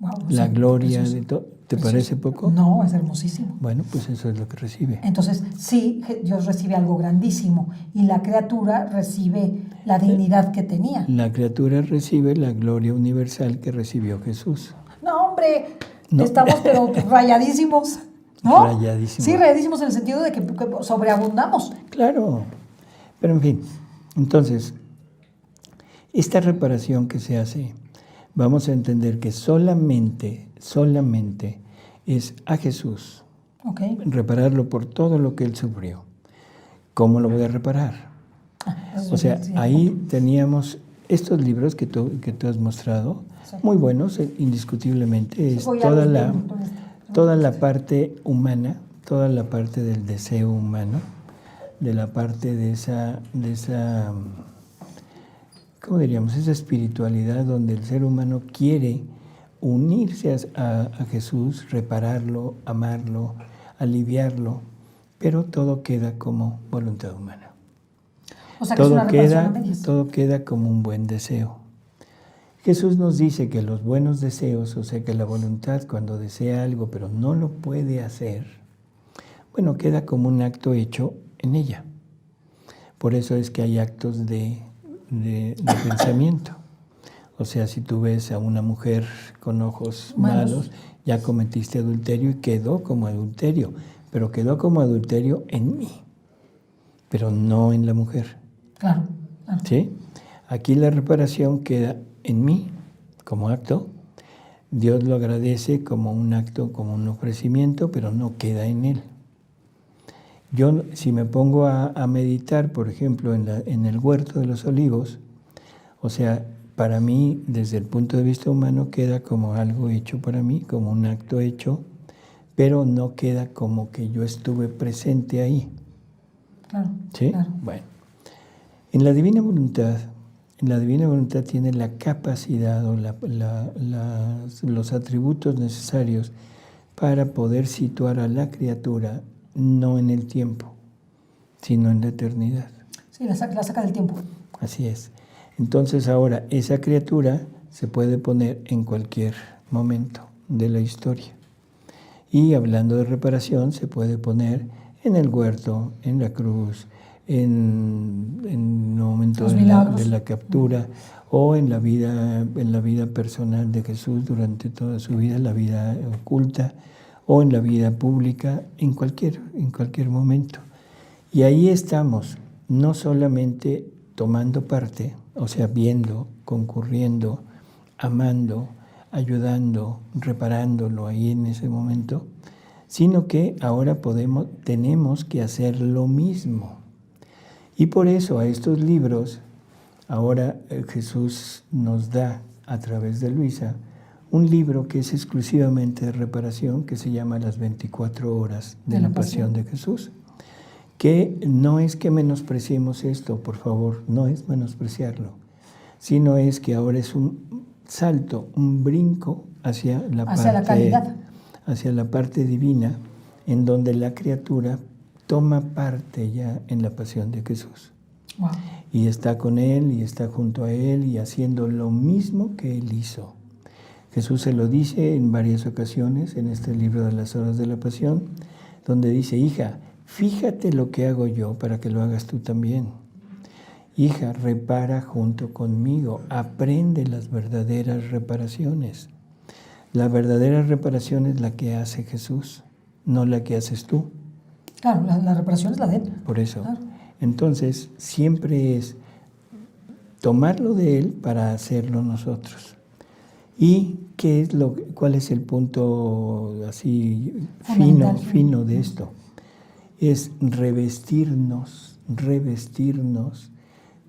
Wow, La sí, gloria precioso. de todo. ¿Te parece poco? No, es hermosísimo. Bueno, pues eso es lo que recibe. Entonces, sí, Dios recibe algo grandísimo y la criatura recibe la dignidad que tenía. La criatura recibe la gloria universal que recibió Jesús. No, hombre, No. estamos pero rayadísimos, ¿no? Rayadísimos. Sí, rayadísimos en el sentido de que sobreabundamos. Claro, pero en fin, entonces, esta reparación que se hace, vamos a entender que solamente es a Jesús, Okay. repararlo por todo lo que Él sufrió. ¿Cómo lo voy a reparar? O sea, ahí teníamos estos libros que tú has mostrado, Sí. muy buenos, indiscutiblemente, es voy a toda ver, toda la parte humana, toda la parte del deseo humano, de la parte de esa ¿cómo diríamos? Esa espiritualidad donde el ser humano quiere unirse a Jesús, repararlo, amarlo, aliviarlo, pero todo queda como voluntad humana. O sea, que es una reparación a medias. Todo queda como un buen deseo. Jesús nos dice que los buenos deseos, o sea, que la voluntad cuando desea algo pero no lo puede hacer, bueno, queda como un acto hecho en ella. Por eso es que hay actos de pensamiento. O sea, si tú ves a una mujer con ojos malos, ya cometiste adulterio y quedó como adulterio, pero quedó como adulterio en mí, pero no en la mujer. Claro, claro. ¿Sí? Aquí la reparación queda en mí como acto. Dios lo agradece como un acto, como un ofrecimiento, pero no queda en él. Yo, si me pongo a meditar, por ejemplo, en el huerto de los olivos, o sea, para mí, desde el punto de vista humano, queda como algo hecho para mí, como un acto hecho, pero no queda como que yo estuve presente ahí. Claro, ¿Sí? claro. Bueno, en la divina voluntad, La divina voluntad tiene la capacidad o los atributos necesarios para poder situar a la criatura no en el tiempo, sino en la eternidad. Sí, la saca del tiempo. Así es. Entonces ahora esa criatura se puede poner en cualquier momento de la historia. Y hablando de reparación, se puede poner en el huerto, en la cruz, en el momento de la captura, o en la vida personal de Jesús durante toda su vida, la vida oculta, o en la vida pública, en cualquier momento. Y ahí estamos, no solamente tomando parte, o sea, viendo, concurriendo, amando, ayudando, reparándolo ahí en ese momento, sino que ahora tenemos que hacer lo mismo. Y por eso a estos libros, ahora Jesús nos da a través de Luisa un libro que es exclusivamente de reparación, que se llama Las 24 horas de la Pasión de Jesús. Que no es que menospreciemos esto, por favor, no es menospreciarlo, sino es que ahora es un salto, un brinco hacia la parte divina, en donde la criatura toma parte ya en la pasión de Jesús. Wow. Y está con Él, y está junto a Él, y haciendo lo mismo que Él hizo. Jesús se lo dice en varias ocasiones en este libro de las horas de la pasión, donde dice: hija, fíjate lo que hago yo para que lo hagas tú también. Hija, repara junto conmigo, aprende las verdaderas reparaciones. La verdadera reparación es la que hace Jesús, no la que haces tú. Claro, la reparación es la de Él. Por eso. Claro. Entonces, siempre es tomarlo de Él para hacerlo nosotros. ¿Y cuál es el punto así fino de esto? Es revestirnos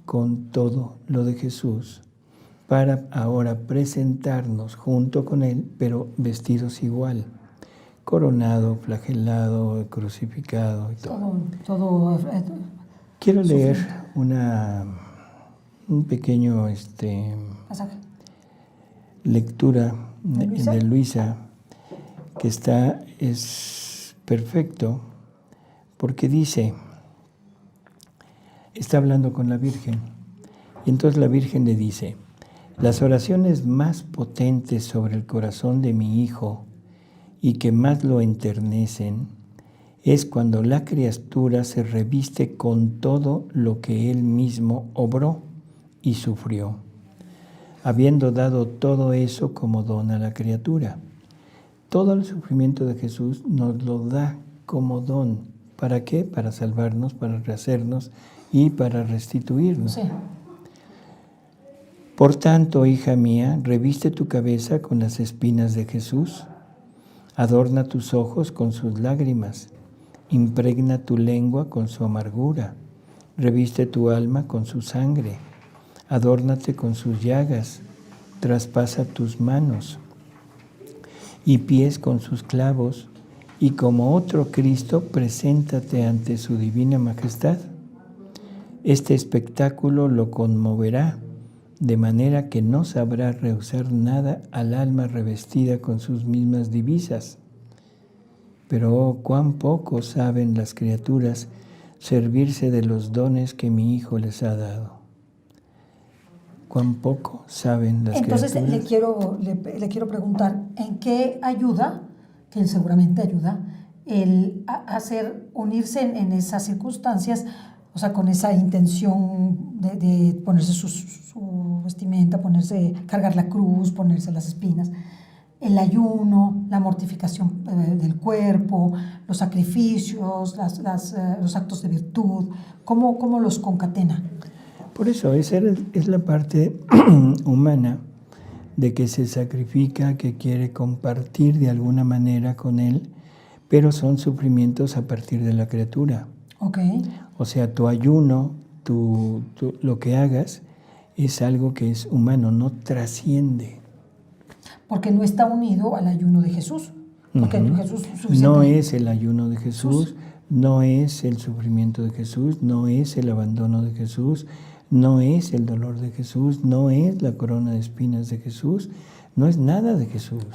con todo lo de Jesús para ahora presentarnos junto con Él, pero vestidos igual, coronado, flagelado, crucificado y todo. Quiero leer un pequeño pasaje. Lectura de Luisa, que es perfecto, porque dice, está hablando con la Virgen, y entonces la Virgen le dice: las oraciones más potentes sobre el corazón de mi Hijo y que más lo enternecen es cuando la criatura se reviste con todo lo que Él mismo obró y sufrió, habiendo dado todo eso como don a la criatura. Todo el sufrimiento de Jesús nos lo da como don. ¿Para qué? Para salvarnos, para rehacernos y para restituirnos. Sí. Por tanto, hija mía, reviste tu cabeza con las espinas de Jesús, adorna tus ojos con sus lágrimas, impregna tu lengua con su amargura, reviste tu alma con su sangre, adórnate con sus llagas, traspasa tus manos y pies con sus clavos, y como otro Cristo, preséntate ante su divina majestad. Este espectáculo lo conmoverá, de manera que no sabrá rehusar nada al alma revestida con sus mismas divisas. Pero oh, cuán poco saben las criaturas servirse de los dones que mi Hijo les ha dado. Cuán poco saben las criaturas. Entonces le quiero preguntar, ¿en qué ayuda, que seguramente ayuda, el unirse en esas circunstancias, o sea, con esa intención de ponerse su vestimenta, cargar la cruz, ponerse las espinas, el ayuno, la mortificación del cuerpo, los sacrificios, los actos de virtud? ¿Cómo los concatena? Por eso, esa es la parte humana de que se sacrifica, que quiere compartir de alguna manera con Él, pero son sufrimientos a partir de la criatura. Okay. O sea, tu ayuno, lo que hagas, es algo que es humano, no trasciende. Porque no está unido al ayuno de Jesús. Porque Jesús no es el ayuno de Jesús, no es el sufrimiento de Jesús, no es el abandono de Jesús, no es el dolor de Jesús, no es la corona de espinas de Jesús, no es nada de Jesús.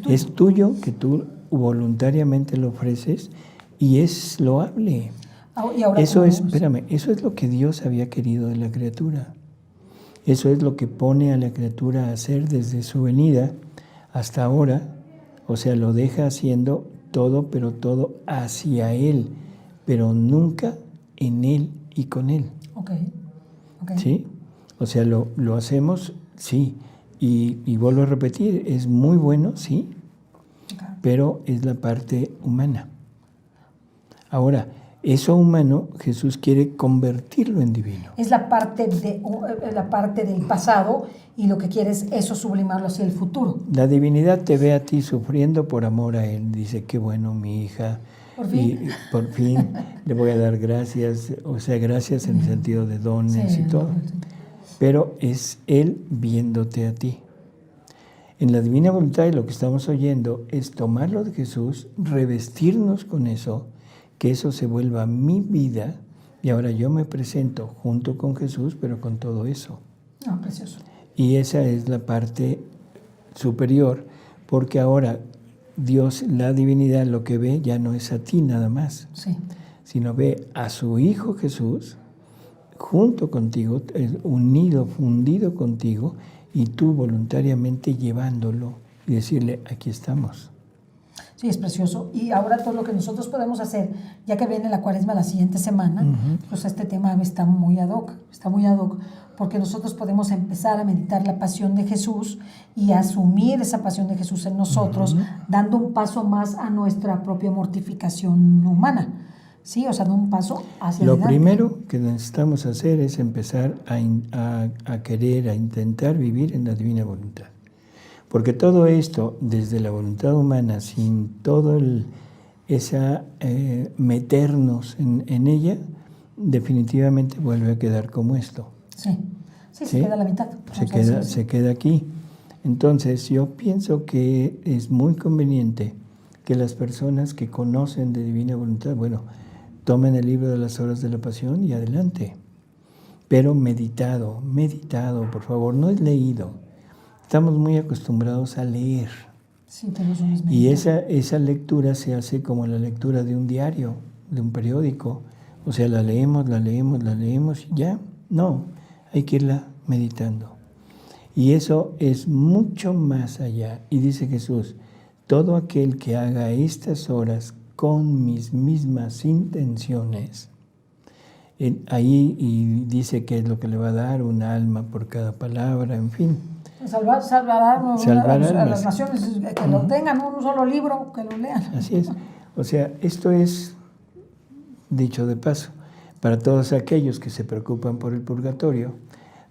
Es tuyo que tú voluntariamente lo ofreces y es loable. Y ahora, Eso es, espérame, eso es lo que Dios había querido de la criatura. Eso es lo que pone a la criatura a hacer desde su venida hasta ahora. O sea, lo deja haciendo todo, pero todo hacia Él, pero nunca en Él y con Él. Okay. ¿Sí? O sea, lo hacemos, sí. Y vuelvo a repetir, es muy bueno, sí, pero es la parte humana. Ahora, eso humano, Jesús quiere convertirlo en divino. Es la parte del pasado y lo que quiere es eso sublimarlo hacia el futuro. La divinidad te ve a ti sufriendo por amor a Él. Dice, qué bueno, mi hija. Por fin. Y por fin le voy a dar gracias. O sea, gracias en el sentido de dones y todo. Pero es Él viéndote a ti. En la divina voluntad, y lo que estamos oyendo es tomarlo de Jesús, revestirnos con eso, que eso se vuelva mi vida, y ahora yo me presento junto con Jesús, pero con todo eso. Precioso. Y esa es la parte superior, porque ahora Dios, la divinidad, lo que ve ya no es a ti nada más, sí, sino ve a su Hijo Jesús junto contigo, unido, fundido contigo, y tú voluntariamente llevándolo y decirle, aquí estamos. Sí, es precioso. Y ahora todo lo que nosotros podemos hacer, ya que viene la Cuaresma la siguiente semana, pues este tema está muy ad hoc, porque nosotros podemos empezar a meditar la pasión de Jesús y asumir esa pasión de Jesús en nosotros, dando un paso más a nuestra propia mortificación humana. Sí, o sea, dando un paso hacia Lo adelante. primero que necesitamos hacer es empezar a querer, a intentar vivir en la divina voluntad. Porque todo esto, desde la voluntad humana, sin todo meternos en ella, definitivamente vuelve a quedar como esto. Sí, se queda a la mitad. Se queda aquí. Entonces, yo pienso que es muy conveniente que las personas que conocen de divina voluntad, tomen el libro de las horas de la pasión y adelante. Pero meditado, por favor, no es leído. Estamos muy acostumbrados a leer. Sí, pero eso no es y esa lectura se hace como la lectura de un diario, de un periódico. O sea, la leemos y ya. No, hay que irla meditando. Y eso es mucho más allá. Y dice Jesús, todo aquel que haga estas horas con mis mismas intenciones, ahí y dice que es lo que le va a dar un alma por cada palabra, en fin. Salvará a las naciones que lo tengan, un solo libro, que lo lean. Así es. O sea, esto es, dicho de paso, para todos aquellos que se preocupan por el purgatorio,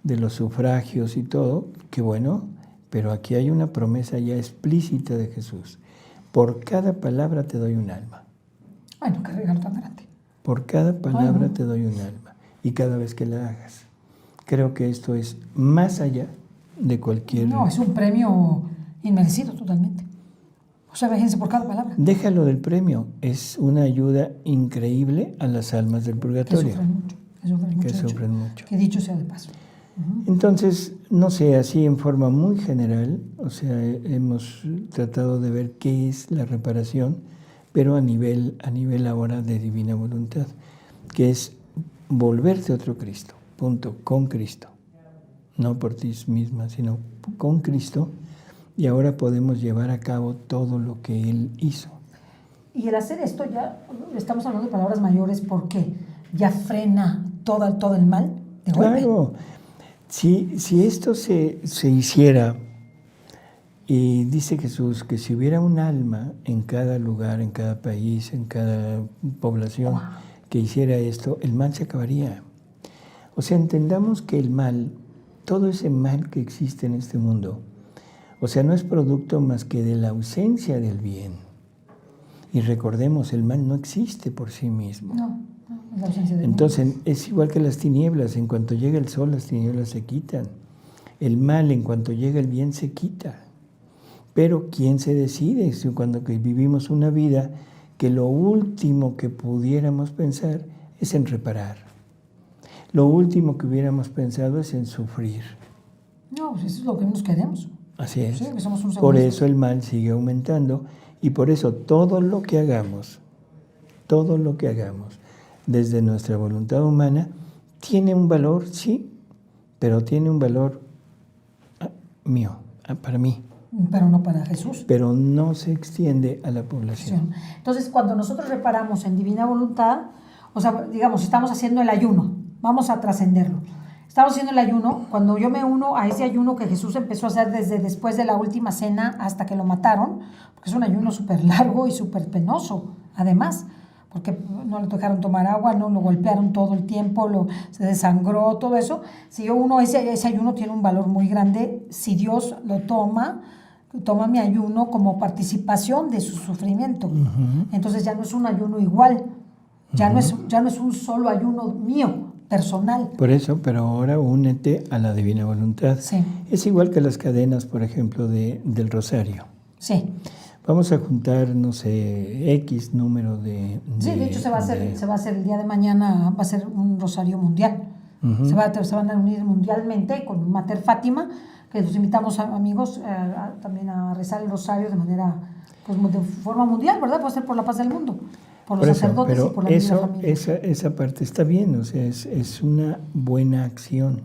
de los sufragios y todo, qué bueno, pero aquí hay una promesa ya explícita de Jesús. Por cada palabra te doy un alma. Bueno, qué regalo tan grande. Por cada palabra te doy un alma. Y cada vez que la hagas. Creo que esto es más allá de cualquier... No, es un premio inmerecido totalmente. O sea, véjense por cada palabra. Déjalo del premio. Es una ayuda increíble a las almas del purgatorio. Que sufren mucho. Que dicho sea de paso. Entonces, no sé, así en forma muy general, o sea, hemos tratado de ver qué es la reparación, pero a nivel ahora de divina voluntad, que es volverte otro Cristo, punto, con Cristo. No por ti misma, sino con Cristo, y ahora podemos llevar a cabo todo lo que Él hizo. Y el hacer esto ya, estamos hablando de palabras mayores, porque ya frena todo el mal de golpe. Claro, si esto se hiciera, y dice Jesús que si hubiera un alma en cada lugar, en cada país, en cada población que hiciera esto, el mal se acabaría. O sea, entendamos que el mal, todo ese mal que existe en este mundo, o sea, no es producto más que de la ausencia del bien. Y recordemos, el mal no existe por sí mismo. No, la ausencia del Entonces, bien. es igual que las tinieblas. En cuanto llega el sol, las tinieblas se quitan. El mal, en cuanto llega el bien, se quita. Pero ¿quién se decide? Cuando vivimos una vida que lo último que pudiéramos pensar es en reparar. lo último que hubiéramos pensado es en sufrir. No, pues eso es lo que menos queremos. Así es. Sí, que somos un Por segundo. eso el mal sigue aumentando y por eso todo lo que hagamos desde nuestra voluntad humana tiene un valor, sí, pero tiene un valor mío, para mí. Pero no para Jesús. Pero no se extiende a la población. Entonces, cuando nosotros reparamos en divina voluntad, o sea, digamos, estamos haciendo el ayuno, vamos a trascenderlo. Estamos haciendo el ayuno, cuando yo me uno a ese ayuno que Jesús empezó a hacer desde después de la última cena hasta que lo mataron, porque es un ayuno súper largo y súper penoso, además, porque no le dejaron tomar agua, no lo golpearon todo el tiempo, se desangró, todo eso. Si yo uno, ese ayuno tiene un valor muy grande, si Dios lo toma mi ayuno como participación de su sufrimiento. Entonces ya no es un ayuno igual, ya no es un solo ayuno mío, personal. Por eso, pero ahora únete a la divina voluntad. Sí. Es igual que las cadenas, por ejemplo, del rosario. Sí. Van a juntar, no sé, X número de... Sí, de hecho se va a hacer el día de mañana, va a ser un rosario mundial. Se van a unir mundialmente con Mater Fátima, que los invitamos a amigos también a rezar el rosario de manera, pues de forma mundial, ¿verdad? Puede ser por la paz del mundo, por los sacerdotes y por la vida de la familia. Esa parte está bien, o sea, es una buena acción,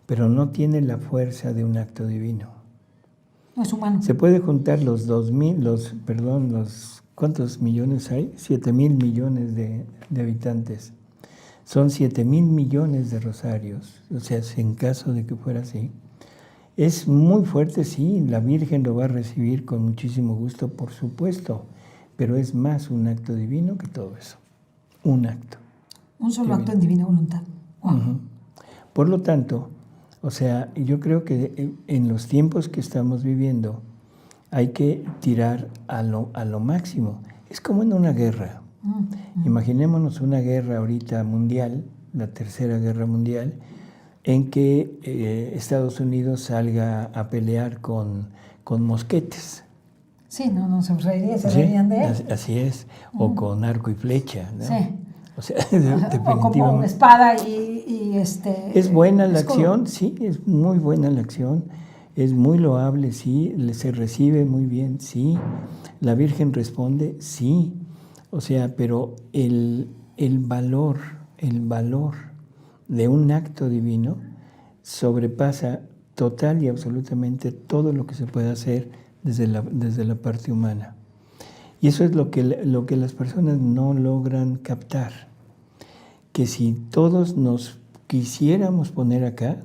pero no tiene la fuerza de un acto divino. No es humano. Se puede juntar ¿cuántos millones hay? 7,000 millones de habitantes. Son 7,000 millones de rosarios, o sea, en caso de que fuera así. Es muy fuerte, sí, la Virgen lo va a recibir con muchísimo gusto, por supuesto, pero es más un acto divino que todo eso. Un acto. Un solo acto en divina voluntad. Wow. Por lo tanto, o sea, yo creo que en los tiempos que estamos viviendo hay que tirar a lo máximo. Es como en una guerra. Imaginémonos una guerra ahorita mundial, la Tercera Guerra Mundial, en que Estados Unidos salga a pelear con mosquetes. Sí, no se reirían de él. Así es, o con arco y flecha, ¿no? Sí. O sea, definitivamente. O como espada y ¿Es buena la acción? Sí, es muy buena la acción. Es muy loable, sí. Se recibe muy bien, sí. La Virgen responde, sí. O sea, pero el valor de un acto divino sobrepasa total y absolutamente todo lo que se puede hacer desde la parte humana. Y eso es lo que las personas no logran captar. Que si todos nos quisiéramos poner acá,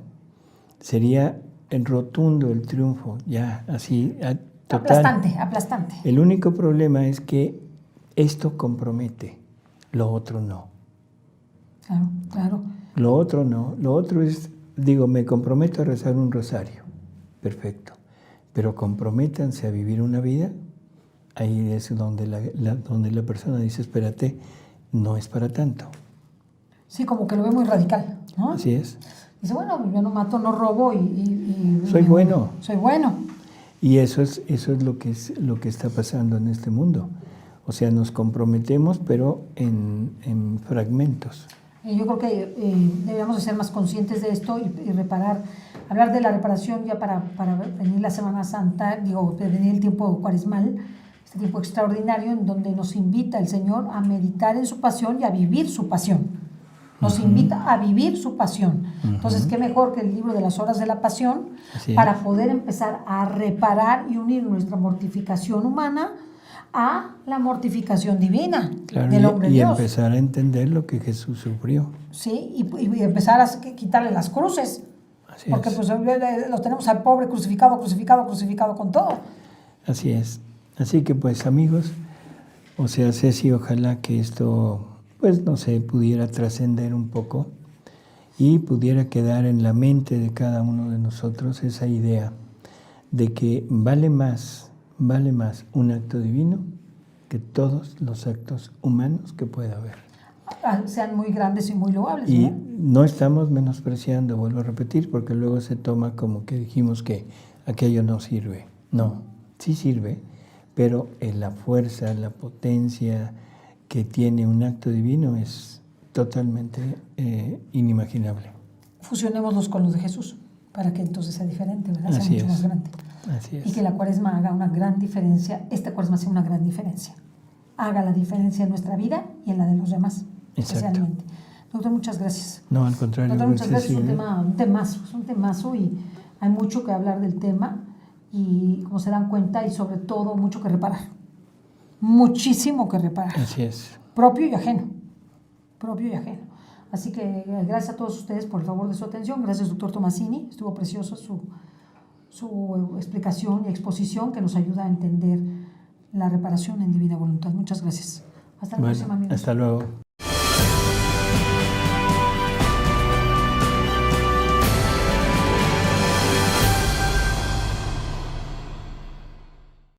sería en rotundo el triunfo, ya así, total. Aplastante. El único problema es que esto compromete, lo otro no. Claro. Lo otro no, lo otro es, me comprometo a rezar un rosario, perfecto, pero comprométanse a vivir una vida, ahí es donde la persona dice, espérate, no es para tanto. Sí, como que lo ve muy radical, ¿no? Así es. Dice, bueno, yo no mato, no robo y soy bueno. Soy bueno. Y eso es lo que está pasando en este mundo. O sea, nos comprometemos, pero en fragmentos. Yo creo que deberíamos de ser más conscientes de esto y reparar, hablar de la reparación ya para venir la Semana Santa, venir el tiempo cuaresmal, este tiempo extraordinario en donde nos invita el Señor a meditar en su pasión y a vivir su pasión. Nos invita a vivir su pasión. Entonces, qué mejor que el libro de las horas de la pasión para poder empezar a reparar y unir nuestra mortificación humana a la mortificación divina del hombre de Dios. Y empezar a entender lo que Jesús sufrió. Sí, y empezar a quitarle las cruces. Porque pues lo tenemos al pobre crucificado con todo. Así es. Así que pues amigos, o sea, Ceci, ojalá que esto, pues no sé, pudiera trascender un poco y pudiera quedar en la mente de cada uno de nosotros esa idea de que vale más un acto divino que todos los actos humanos que pueda haber. Sean muy grandes y muy loables. Y no estamos menospreciando, vuelvo a repetir, porque luego se toma como que dijimos que aquello no sirve. No, sí sirve, pero la fuerza, la potencia que tiene un acto divino es totalmente inimaginable. Fusionémoslos con los de Jesús para que entonces sea diferente, ¿verdad? Sea Así mucho es. más grande. Así es. Y que la Cuaresma haga una gran diferencia, esta Cuaresma sea una gran diferencia. Haga la diferencia en nuestra vida y en la de los demás, especialmente. Doctor, muchas gracias. No, al contrario. Doctor, muchas gracias. Es un Cecilia. temazo y hay mucho que hablar del tema y como se dan cuenta y sobre todo mucho que reparar. Muchísimo que reparar. Así es. Propio y ajeno. Propio y ajeno. Así que gracias a todos ustedes por el favor de su atención. Gracias, doctor Tomasini. Estuvo precioso su explicación y exposición que nos ayuda a entender la reparación en divina voluntad. Muchas gracias. Hasta la próxima, amigos. Hasta luego.